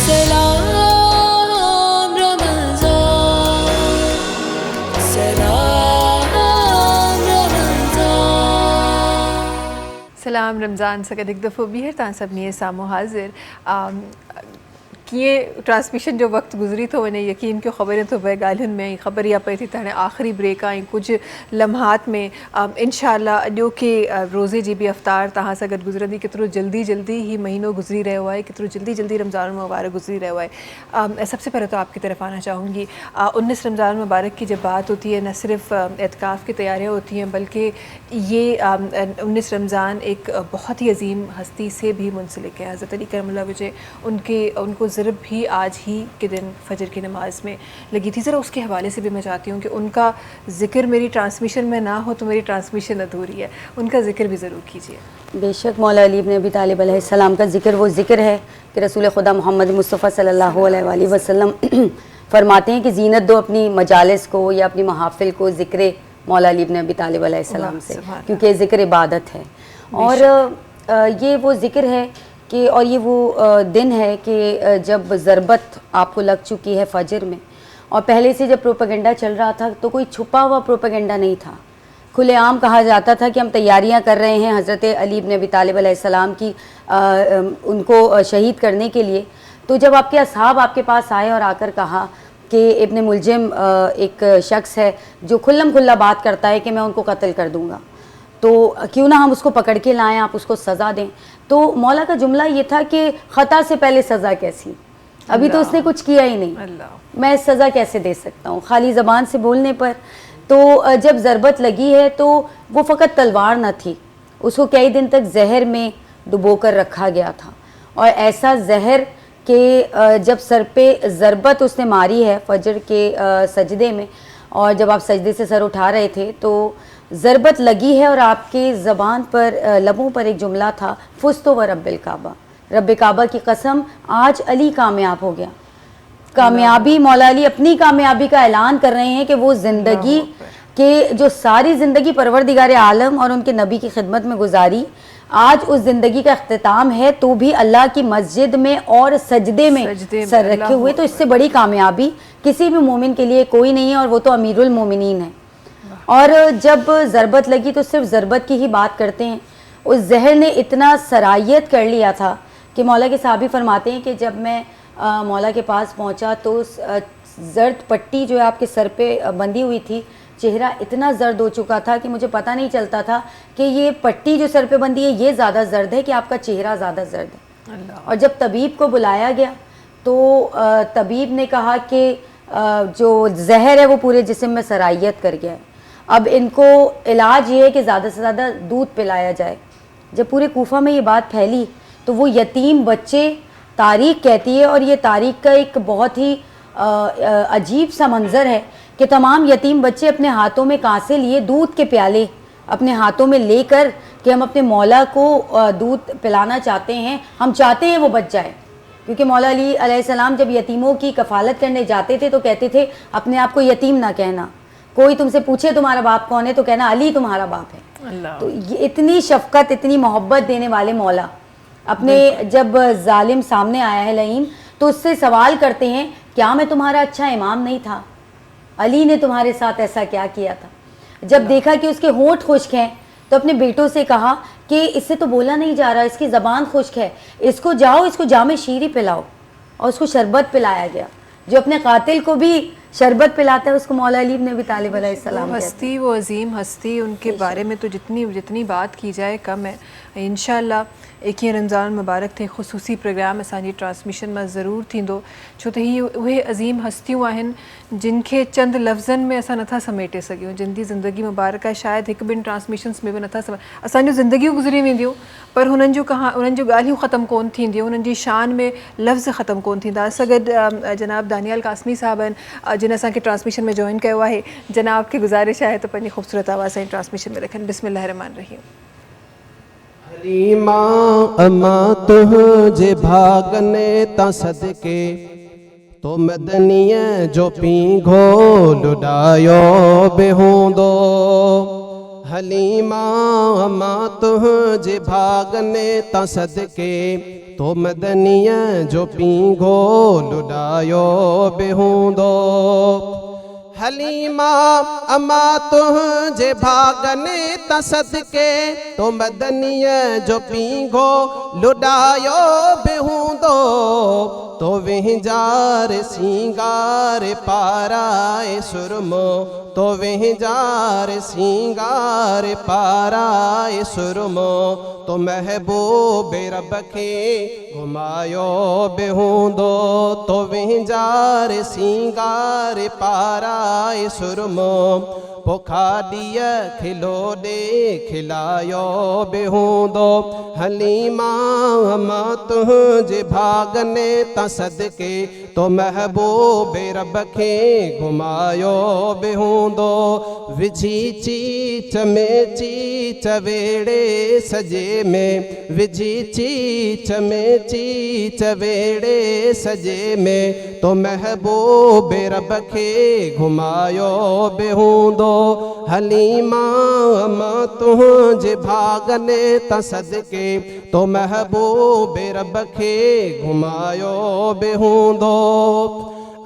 J: सलाम रमज़ान, सलाम रमज़ान.
B: सलाम रमज़ान सां गॾु हिकु दफ़ो ॿीहर तव्हां सभिनी जे साम्हूं हाज़िर. कीअं ट्रांसमिशन जो वक़्तु गुज़री थो वञे, यकीन कयो ख़बर थो पए ॻाल्हियुनि में. ख़बर इहा पए थी त हाणे आख़िरी ब्रेक आहे ऐं कुझु लम्हात में इंशाअल्लाह अॼोके रोज़े जी बि अफ़्तार तव्हां सां गॾु गुज़रंदी. केतिरो जल्दी जल्दी ही महीनो गुज़री रहियो आहे, केतिरो जल्दी जल्दी रमज़ान मुबारक गुज़री रहियो है. सबसे पहले तो आपकी तरफ आना चाहूँगी. 19 रमज़ान मुबारक की जब बात होती है न सिर्फ एतकाफ़ की तैयारियाँ होती हैं बल्कि ये 19 रमज़ान एक बहुत ही अजीम हस्ती से भी मुंसलिक है. हज़रत अली करमुल्लाह वजह उनको ज़रब भी आज ही के दिन फजर की नमाज में लगी थी. ज़रा उसके हवाले से भी मैं चाहती हूँ कि उनका ज़िक्र मेरी ट्रांसमिशन में ना हो तो मेरी ट्रांसमिशन अधूरी है. उनका ज़िक्र भी ज़रूर कीजिए.
G: बेशक मौला अली इब्न अबी तालिब अलैहिस्सलाम का ज़िक्र वो ज़िक्र है कि रसूल खुदा मोहम्मद मुस्तफ़ा सल्लल्लाहु अलैहि वसल्लम फरमाते हैं कि ज़ीनत दो अपनी मजालिस को या अपनी महाफिल को ज़िक्र मौला अली इब्न अबी तालिब अलैहिस्सलाम से, क्योंकि ज़िक्र इबादत है. और ये वो ज़िक्र है कि और ये वो दिन है कि जब ज़रबत आपको लग चुकी है फजर में, और पहले से जब प्रोपेगेंडा चल रहा था तो कोई छुपा हुआ प्रोपेगेंडा नहीं था. खुलेआम कहा जाता था कि हम तैयारियां कर रहे हैं हज़रत अली इब्न अबी तालिब अलैहिस्सलाम की उनको शहीद करने के लिए. तो जब आपके असहाब आपके पास आए और आकर कहा कि इब्न मुलजिम एक शख्स है जो खुल्लम खुल्ला बात करता है कि मैं उनको कत्ल कर दूँगा, तो क्यों ना हम उसको पकड़ के लाएं, आप उसको सज़ा दें. तो मौला का जुमला ये था कि ख़ता से पहले सज़ा कैसी, अभी तो उसने कुछ किया ही नहीं, मैं सज़ा कैसे दे सकता हूँ खाली ज़बान से बोलने पर. तो जब ज़रबत लगी है तो वो फ़कत तलवार न थी, उसको कई दिन तक जहर में डुबो कर रखा गया था. और ऐसा जहर कि जब सर पे ज़रबत उसने मारी है फजर के सजदे में, और जब आप सजदे से सर उठा रहे थे तो ज़रबत लगी है और आपके ज़बान पर लबों पर एक जुमला था, फुस्तो व रब्बिल काबा, रब्बे काबा की कसम आज अली कामयाब हो गया. कामयाबी, मौला अली अपनी कामयाबी का ऐलान कर रहे हैं कि वो ज़िंदगी के जो सारी ज़िंदगी परवरदिगार आलम और उनके नबी की खिदमत में गुजारी, आज उस ज़िंदगी का अख्तिताम है तो भी अल्लाह की मस्जिद में और सजदे में सर रखे हुए. तो इससे बड़ी कामयाबी किसी भी मोमिन के लिए कोई नहीं है, और वो तो अमीरुल मोमिनीन है. और जब ज़रबत लगी तो सिर्फ ज़रबत की ही बात करते हैं. उस जहर ने इतना सरायत कर लिया था कि मौला के साहबी फरमाते हैं कि जब मैं मौला के पास पहुंचा तो ज़र्द पट्टी जो है आपके सर पे बंधी हुई थी, चेहरा इतना ज़र्द हो चुका था कि मुझे पता नहीं चलता था कि ये पट्टी जो सर पे बंधी है ये ज़्यादा ज़र्द है कि आपका चेहरा ज़्यादा ज़र्द है. और जब तबीब को बुलाया गया तो तबीब ने कहा कि जो जहर है वो पूरे जिस्म में सरायत कर गया है, अब इनको इलाज ये है कि ज़्यादा से ज़्यादा दूध पिलाया जाए. जब पूरे कूफा में ये बात फैली तो वो यतीम बच्चे, तारीख कहती है, और ये तारीख का एक बहुत ही अजीब सा मंज़र है कि तमाम यतीम बच्चे अपने हाथों में कांसे लिए दूध के प्याले अपने हाथों में लेकर कि हम अपने मौला को दूध पिलाना चाहते हैं, हम चाहते हैं वो बच जाए. क्योंकि मौला अली अलैहिस्सलाम जब यतीमों की कफ़ालत करने जाते थे तो कहते थे अपने आप को यतीम ना कहना, کوئی تم سے پوچھے تمہارا باپ کون ہے تو کہنا علی تمہارا باپ ہے. تو یہ اتنی شفقت, اتنی محبت دینے والے مولا اپنے جب ظالم سامنے آیا ہے لئیم تو اس سے سوال کرتے ہیں کیا میں تمہارا اچھا امام نہیں تھا؟ علی نے تمہارے ساتھ ایسا کیا کیا تھا؟ جب دیکھا کہ اس کے ہونٹ خشک ہیں تو اپنے بیٹوں سے کہا کہ اس سے تو بولا نہیں جا رہا, اس کی زبان خشک ہے, اس کو جاؤ اس کو جام شیری پلاؤ. اور اس کو شربت پلایا گیا. جو اپنے قاتل کو بھی شربت پلاتا ہے اس کو مولا علی ابن ابی طالب علیہ السلام
B: ہستی, وہ عظیم ہستی, ان کے بارے میں تو جتنی بات کی جائے کم ہے. انشاءاللہ ایک یہ رمضان مبارک تھے خصوصی پروگرام असांजी ट्रांसमिशन में ज़रूरु थींदो, छो त ही उहे अज़ीम हस्तियूं आहिनि जिन खे चंद लफ़्ज़नि में असां नथा समेटे सघूं. जिन जी ज़िंदगी मुबारक आहे शायदि हिकु ॿिनि ट्रांसमिशन्स में बि नथा असांजूं ज़िंदगियूं गुज़री वेंदियूं पर हुननि जूं ॻाल्हियूं ख़तमु कोन थींदियूं, हुननि जी शान में लफ़्ज़ ख़तमु कोन थींदा. असां गॾु जनाब दानियाल कासमी साहब आहिनि जिन असांखे ट्रांसमिशन में जॉइन कयो आहे. जनाब खे गुज़ारिश आहे त पंहिंजी ख़ूबसूरत आवाज़ सां ट्रांसमिशन में रखनि. बिस्मिल्लाह रहमान रहीम.
I: हलीमा अमा तुझे भागने ता सदके तो मदनीअ जो पींघो लुॾायो बि हूंदो. हलीमा अमा तुझे भागने ता सदके तो मदनीअ जो पींघो लुॾायो बि हूंदो. हलीमा अमा तुझे भागने ता सदके तो मदनीअ जो पींघो लुॾायो बि हूंदो. तो विंजार सिंगार पाराए सुरमो तो विंजार सिंगार पाराए सुरमो तो महबूब रब खे घुमायो बि हूंदो. तो विंजार सिंगार पाराए सुरमो पोखाड़ीअ खिलो ॾे खिलायो बि हूंदो. हलीमा अमा तुझे भागने ता सदके तो महबूब रब खे घुमायो बि हूंदो. विझी चीच में चीच वेड़े सजे में विझी चीच में चीच वेड़े सजे में तो महबूब रब खे घुमायो बि हूंदो. हलीमा अमा तुझे भागने ता सदके तो महबूब रब खे घुमायो बि हूंदो.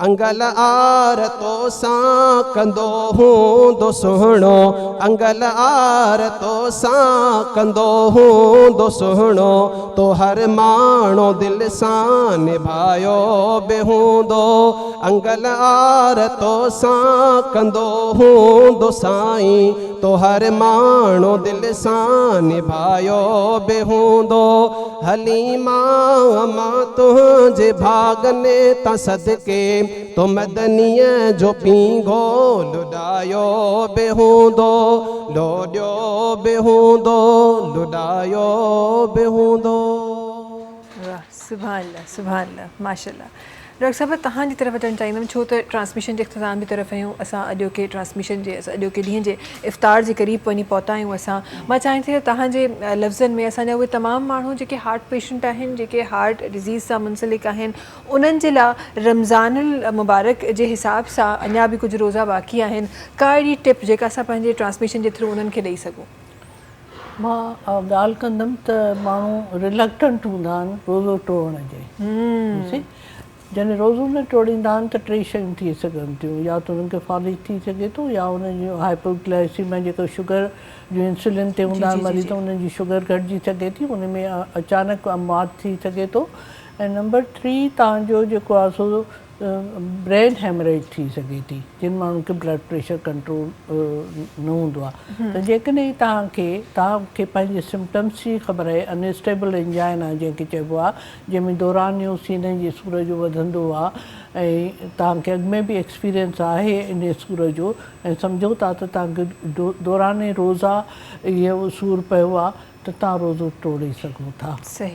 I: अंगल आरतो सां कंदो हूंदो सुहिणो अंगल आरतो सां कंदो हूंदो सुहिणो तो हर माण्हू दिलि सां निभायो बि हूंदो. अंगल आरतो सां कंदो हूंदो साईं तो हर माण्हू दिलि सां निभायो बि हूंदो. हलीमा अमा तुझे भागने ता सदके तो मदनीअ जो पींघो लुॾायो बि हूंदो. लोॾियो बि हूंदो लुॾायो बि हूंदो.
B: वाह, सुभान अल्लाह, सुभान अल्लाह, माशाल्लाह. डॉक्टर साहब तव्हांजी तरफ़ अचणु चाहींदमि छो त ट्रांसमिशन जे इख़्तिताम जी तरफ़ आहियूं असां अॼोके ट्रांसमिशन जे अॼोके ॾींहं जे इफ़्तार जे क़रीब वञी पहुता आहियूं असां. मां चाहियां थी त तव्हांजे लफ़्ज़नि में असांजा उहे तमामु माण्हू जेके हार्ट पेशेंट आहिनि जेके हार्ट डिज़ीज़ सां मुंसलिक आहिनि उन्हनि जे लाइ रमज़ानुल मुबारक जे हिसाब सां अञा बि कुझु रोज़ा बाक़ी आहिनि का अहिड़ी टिप जेका असां पंहिंजे ट्रांसमिशन जे थ्रू उन्हनि खे ॾेई सघूं.
F: मां ॻाल्हि कंदमि त माण्हू रिलक्टेंट हूंदा आहिनि रोज़ो टोड़ण जे. जॾहिं रोज़ो न टोड़ींदा आहिनि त टे शयूं थी सघनि थियूं. या त उन्हनि खे फालिज थी सघे थो या उन्हनि जो हाइपोग्लाइसीमिया जेको शुगर जो इंसुलिन ते हूंदा आहिनि मरीज़ उन्हनि जी शुगर घटिजी सघे थी उन में अचानक अमवात थी सघे थो. ऐं नंबर 3 तव्हांजो जेको आहे सो ब्रेन हेमरेज थी सघे थी जिन माण्हुनि खे ब्लड प्रेशर कंट्रोल न हूंदो आहे. त जेकॾहिं तव्हांखे पंहिंजे सिम्पटम्स जी ख़बर आहे अनस्टेबल एंजाइना जंहिंखे चइबो आहे जंहिंमें दौरानियो सीने जे सूर जो वधंदो आहे ऐं तव्हांखे अॻु में बि एक्सपीरियंस आहे इन सूर जो ऐं सम्झो था त तव्हांखे दौराने रोज़ा इहो सूरु पियो आहे त तव्हां रोज़ो टोड़े सघो था.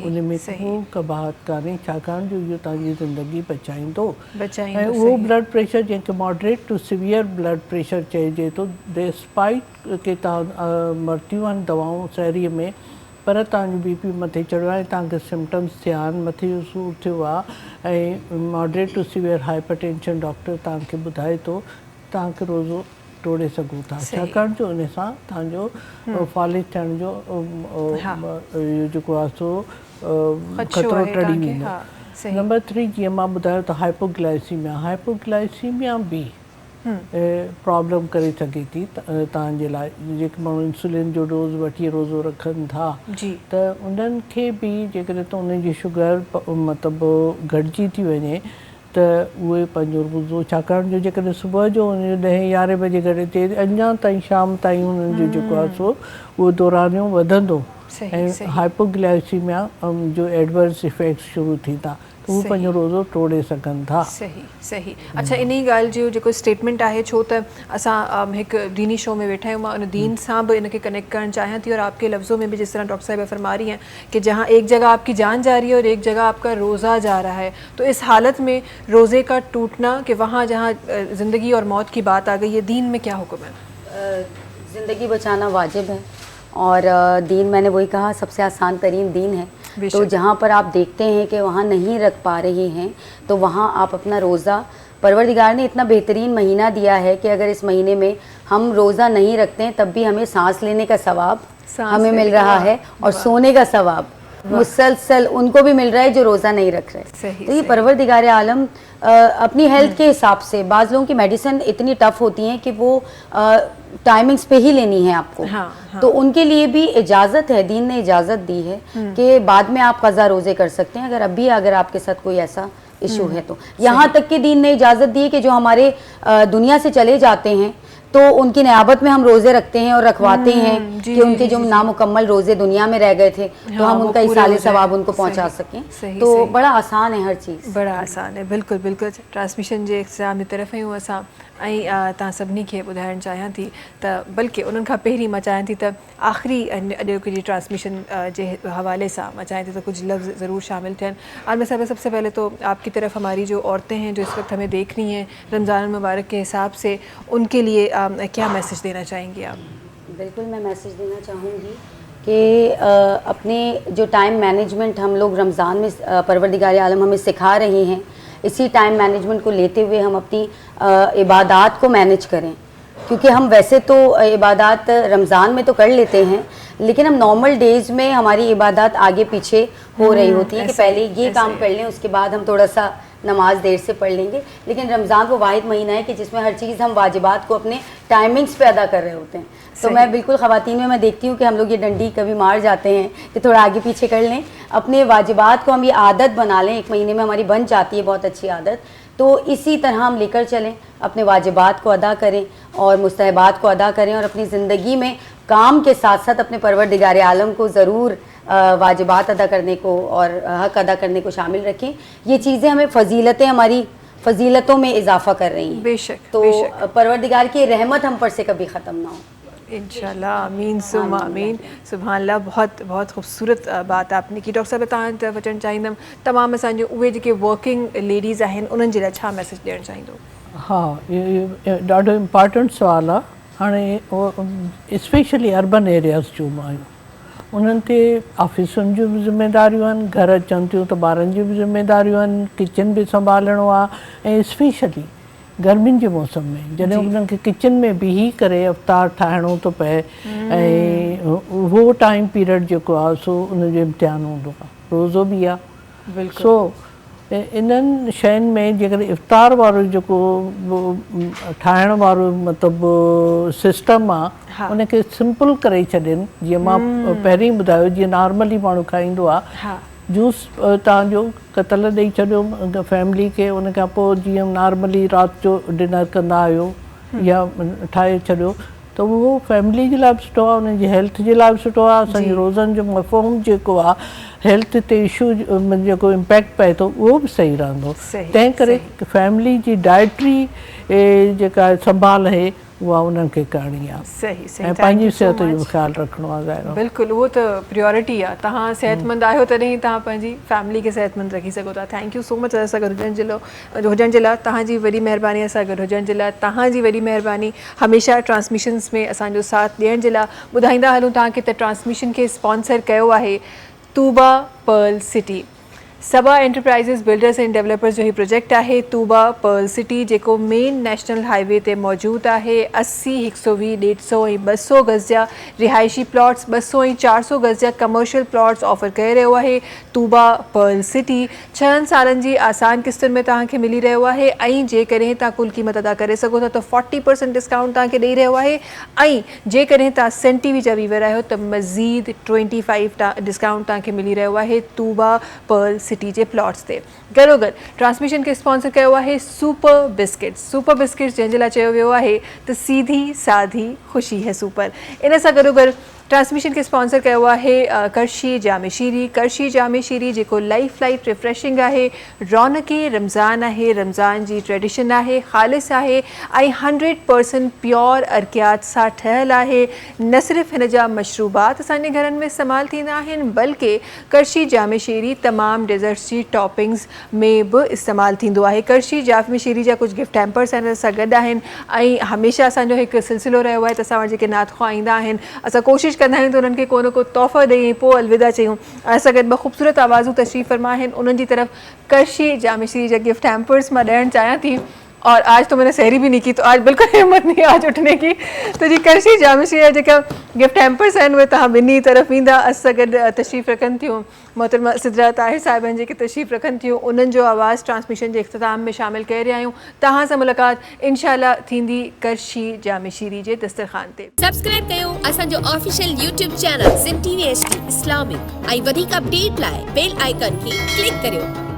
F: उन में को कबाहत कान्हे छाकाणि जो इहो तव्हांजी ज़िंदगी बचाईंदो. ऐं उहो ब्लड प्रेशर जंहिंखे moderate to severe blood pressure चइजे थो डिस्पाइट के तव्हां मरतियूं आहिनि दवाऊं शहरीअ में पर तव्हांजो BP मथे चढ़ियो आहे तव्हांखे सिम्पटम्स थिया आहिनि मथे जो सूरु थियो आहे ऐं moderate to severe hypertension doctor तव्हांखे ॿुधाए थो तव्हांखे रोज़ो टोड़े सघूं था, छाकाणि जो उन सां तव्हांजो फालिज थियण जो इहो जेको आहे सो ख़तरो टड़ी वेंदो। नंबर 3 जीअं मां ॿुधायो त हाइपोग्लाइसीमिया बि प्रॉब्लम करे सघे थी तव्हांजे लाइ। जेके माण्हू इंसुलिन जो डोज़ वठी रोज़ो रखनि था त उन्हनि खे बि जेकॾहिं त उनजी शुगर मतिलबु घटिजी थी वञे त उहे पंहिंजो रोज़ो, छाकाणि जो जेकॾहिं सुबुह जो 10-11 बजे घटि थिए अञा ताईं शाम ताईं उन्हनि जो जेको आहे सो उहो दौरानियो वधंदो ऐं हाइपोग्लाइसीमिया जो एडवर्स इफेक्ट्स शुरू थींदा त उहो पंहिंजो रोज़ो टोड़े सघनि था।
B: सही। अच्छा, इन ई ॻाल्हि जो जेको स्टेटमेंट आहे, छो त असां हिकु दीनी शो में वेठा आहियूं, मां उन दीन सां बि इनखे कनेक्ट करणु चाहियां थी और आपके लफ्ज़ों में भी जिस तरह डॉक्टर साहिबा फरमा रही हैं कि जहाँ एक जगह आपकी जान जा रही है और एक जगह आपका रोज़ा जा रहा है, तो इस हालत में रोज़े का टूटना कि वहाँ जहाँ ज़िंदगी और मौत की बात आ गई है, दीन में क्या हुक्म है?
G: ज़िंदगी बचाना वाजिब है और दीन, मैंने वही कहा, सबसे आसान तरीन दीन है। तो जहाँ पर आप देखते हैं कि वहाँ नहीं रख पा रहे हैं तो वहाँ आप अपना रोज़ा, परवरदिगार ने इतना बेहतरीन महीना दिया है कि अगर इस महीने में हम रोज़ा नहीं रखते हैं तब भी हमें सांस लेने का सवाब हमें मिल रहा है और सोने का सवाब मुसलसल उनको भी मिल रहा है जो रोज़ा नहीं रख रहे। तो ये परवरदिगार आलम अपनी हेल्थ के हिसाब से, बाज़ लोगों की मेडिसिन इतनी टफ़ होती हैं कि वो टाइमिंग्स पे ही लेनी है आपको, तो उनके लिए भी इजाज़त है, दीन ने इजाज़त दी है कि बाद में आप क़ज़ा रोज़े कर सकते हैं अगर आपके साथ कोई ऐसा इशू है तो। यहाँ तक कि दीन ने इजाज़त दी है कि जो हमारे दुनिया से चले जाते हैं तो उनकी नियाबत में हम रोज़े रखते हैं और रखवाते हैं कि उनके जो नामुकम्मल रोज़े दुनिया में रह गए थे तो हम उनका इसाले सवाब उनको पहुंचा सकें। तो बड़ा आसान है, हर चीज़ बड़ा आसान है।
B: बिल्कुल। ट्रांसमिशन जे एग्ज़ाम की तरफ़ आहियूं असां ऐं तव्हां सभिनी खे ॿुधाइणु चाहियां थी त बल्कि उन्हनि खां पहिरीं मां चाहियां थी त आख़िरी अॼोकी जी ट्रांसमिशन जे हवाले सां मां चाहियां थी त कुछ लफ्ज़ ज़रूर शामिल थियनि। आलम साहब, सबसे पहले तो आपकी तरफ हमारी जो औरतें हैं जो इस वक्त हमें देख रही हैं रमज़ान मुबारक के हिसाब से, उनके लिए क्या मैसेज देना चाहेंगी आप?
G: बिल्कुल, मैं मैसेज देना चाहूँगी कि अपने जो टाइम मैनेजमेंट हम लोग रमज़ान में परवरदिगार आलम हमें सिखा रहे हैं, इसी टाइम मैनेजमेंट को लेते हुए हम अपनी इबादात को मैनेज करें, क्योंकि हम वैसे तो इबादात रमज़ान में तो कर लेते हैं लेकिन हम नॉर्मल डेज़ में हमारी इबादात आगे पीछे हो रही होती है कि पहले ये काम कर लें उसके बाद हम थोड़ा सा नमाज देर से पढ़ लेंगे। लेकिन रमज़ान वो वाहिद महीना है कि जिसमें हर चीज़ हम वाजिबात को अपने टाइमिंग्स पे अदा कर रहे होते हैं। तो मैं बिल्कुल ख़वातीन में मैं देखती हूँ कि हम लोग ये डंडी कभी मार जाते हैं कि थोड़ा आगे पीछे कर लें, अपने वाजिबात को हम ये आदत बना लें, एक महीने में हमारी बन जाती है बहुत अच्छी आदत। तो इसी तरह हम लेकर चलें, अपने वाजिबात को अदा करें और मुस्तहबात को अदा करें और अपनी ज़िंदगी में काम के साथ साथ अपने परवरदिगार आलम को ज़रूर वाजिबात अदा करने को और हक़ अदा करने को शामिल रखें। ये चीज़ें हमें फ़जीलतें, हमारी फ़जीलतों में इजाफ़ा कर रही हैं।
B: बेशक।
G: तो परवरदिगार की रहमत हम पर से कभी ख़त्म ना हो,
B: इंशाल्लाह। आमीन सुम्मा आमीन। सुभानअल्लाह, बहुत बहुत ख़ूबसूरत बात आपने की। डॉक्टर साहब, तव्हां तरफ़ अचणु चाहींदमि, तमामु असांजो उहे जेके वर्किंग लेडीज़ आहिनि उन्हनि जे लाइ छा मैसेज ॾियणु चाहींदो?
F: हाँ, इहो ॾाढो इम्पॉर्टेंट सुवालु आहे। हाणे स्पेशली अर्बन एरियाज़ जूं मायूं, उन्हनि ते ऑफिसुनि जूं बि ज़िम्मेदारियूं आहिनि, घर अचनि थियूं त ॿारनि जूं बि ज़िम्मेदारियूं आहिनि, किचन बि संभालणो आहे ऐं स्पेशली गर्मियुनि जे मौसम में जॾहिं उन्हनि खे किचन में बीही करे अवतार ठाहिणो थो पए ऐं उहो टाइम पीरियड जेको आहे सो उनजो इम्तिहान हूंदो आहे, रोज़ो बि आहे। सो इन्हनि शयुनि में जेकर इफ़्तार वारो जेको ठाहिण वारो मतिलबु सिस्टम आहे उनखे सिंपल करे छॾनि। जीअं मां पहिरीं ॿुधायो, जीअं नॉर्मली माण्हू खाईंदो आहे, जूस तव्हांजो कतल ॾेई छॾियो फैमिली खे, उन खां पोइ जीअं नॉर्मली राति जो डिनर कंदा आहियो या ठाहे छॾियो, त उहो फैमिली जे लाइ बि सुठो आहे, उन्हनि जी हेल्थ जे लाइ बि सुठो आहे। असांजे रोज़नि जो मफ़हूम जेको आहे हेल्थ ते इशू जेको इम्पैक्ट पए थो उहो बि सही रहंदो। तंहिं करे फैमिली जी डाइटरी जेका संभाल आहे उहा उन्हनि खे करणी आहे।
B: सही
F: ऐं पंहिंजी सिहत जो ख़्यालु रखिणो आहे। ज़ाहिर
B: बिल्कुलु, उहो त प्रियोरिटी आहे। तव्हां सेहतमंद आहियो तॾहिं तव्हां पंहिंजी फैमिली खे सेहतमंद रखी सघो था। थैंक यू सो मच असां गॾु हुजण जे लाइ, तव्हांजी वॾी महिरबानी असां गॾु हुजण जे लाइ, तव्हांजी वॾी महिरबानी हमेशह ट्रांसमिशन्स में असांजो साथ ॾियण जे लाइ। ॿुधाईंदा हलूं तव्हांखे त ट्रांसमिशन खे स्पॉन्सर कयो आहे Tuba Pearl City. Saba Enterprises Builders and Developers जो ही प्रोजेक्ट आहे तूबा पर्ल सिटी जेको मेन नेशनल हाईवे ते मौजूद आहे 80, 120, 150 ऐं 200 गज़ जा रिहाइशी प्लॉट्स 200 ऐं 400 गज़ जा कमर्शियल प्लॉट्स ऑफर करे रहियो आहे तूबा पर्ल सिटी 6 सालनि जी आसान किस्तुनि में तव्हांखे मिली रहियो आहे ऐं जेकॾहिं तव्हां कुल क़ीमत अदा करे सघो था त 40% डिस्काउंट तव्हांखे ॾेई रहियो आहे ऐं जेकॾहिं तव्हां सेंट टीवी जा वीवर आहियो त मज़ीद 25% डिस्काउंट तव्हांखे मिली रहियो आहे तूबा पर्ल सिटी जे प्लॉट्स ते गॾो गॾु ट्रांसमिशन खे स्पॉन्सर कयो आहे सुपर बिस्किट्स जंहिंजे लाइ चयो वियो आहे त सीधी साधी ख़ुशी है सुपर। इन सां गॾो गॾु ट्रांसमिशन के स्पॉन्सर कयो आहे करशी जामे शीरी जेको लाइफ लाइट रिफ्रेशिंग आहे रौनक़े रमज़ान आहे रमज़ान जी ट्रेडिशन आहे ख़ालिस आहे ऐं 100% प्योर अर्कियात सां ठहियलु आहे। न सिर्फ़ु हिन जा मशरूबात असांजे घरनि में इस्तेमालु थींदा आहिनि बल्कि करशी जामे शीरी तमामु डेज़र्ट्स जी टॉपिंग्स में बि इस्तेमालु थींदो आहे। करशी जामे शीरी जा कुझु गिफ्ट हैम्पर्स आहिनि असां गॾु आहिनि ऐं हमेशह असांजो हिकु सिलसिलो रहियो आहे त असां वटि जेके नातख़्वाह ईंदा आहिनि असां कोशिशि कंदा आहियूं त उन्हनि खे को न को तोहफ़ो ॾेई पोइ अलविदा चयूं। असां गॾु ॿ ख़ूबसूरत आवाज़ूं तशरीफ़ फरमा आहिनि उन्हनि जी तरफ़ करशी जामे शीरी जा गिफ्ट हैम्पर्स मां ॾियणु चाहियां थी और आज तो मैंने सहरी भी नहीं की तो आज बिल्कुल हिम्मत नहीं आज उठने की तो जी करशी जामे शीरी जा जेका गिफ्ट हैम्पर्स आहिनि उहे तव्हां ॿिन्ही तरफ़ ईंदा असां गॾु तशरीफ़ रखनि थियूं मोहतरमा सिद्रा ताहिर साहिबनि जेके तशरीफ़ रखनि थियूं उन्हनि जो आवाज़ ट्रांसमिशन जे इख़्तिताम में शामिल करे रहिया आहियूं। तव्हां सां मुलाक़ात इंशाअल्लाह थींदी करशी जामे शीरी जे दस्तरख़ान ते।
K: सब्सक्राइब कयो असांजो official YouTube channel SIM TV HD Islamic ऐं वधीक अपडेट लाइ बेल आइकन खे क्लिक करियो।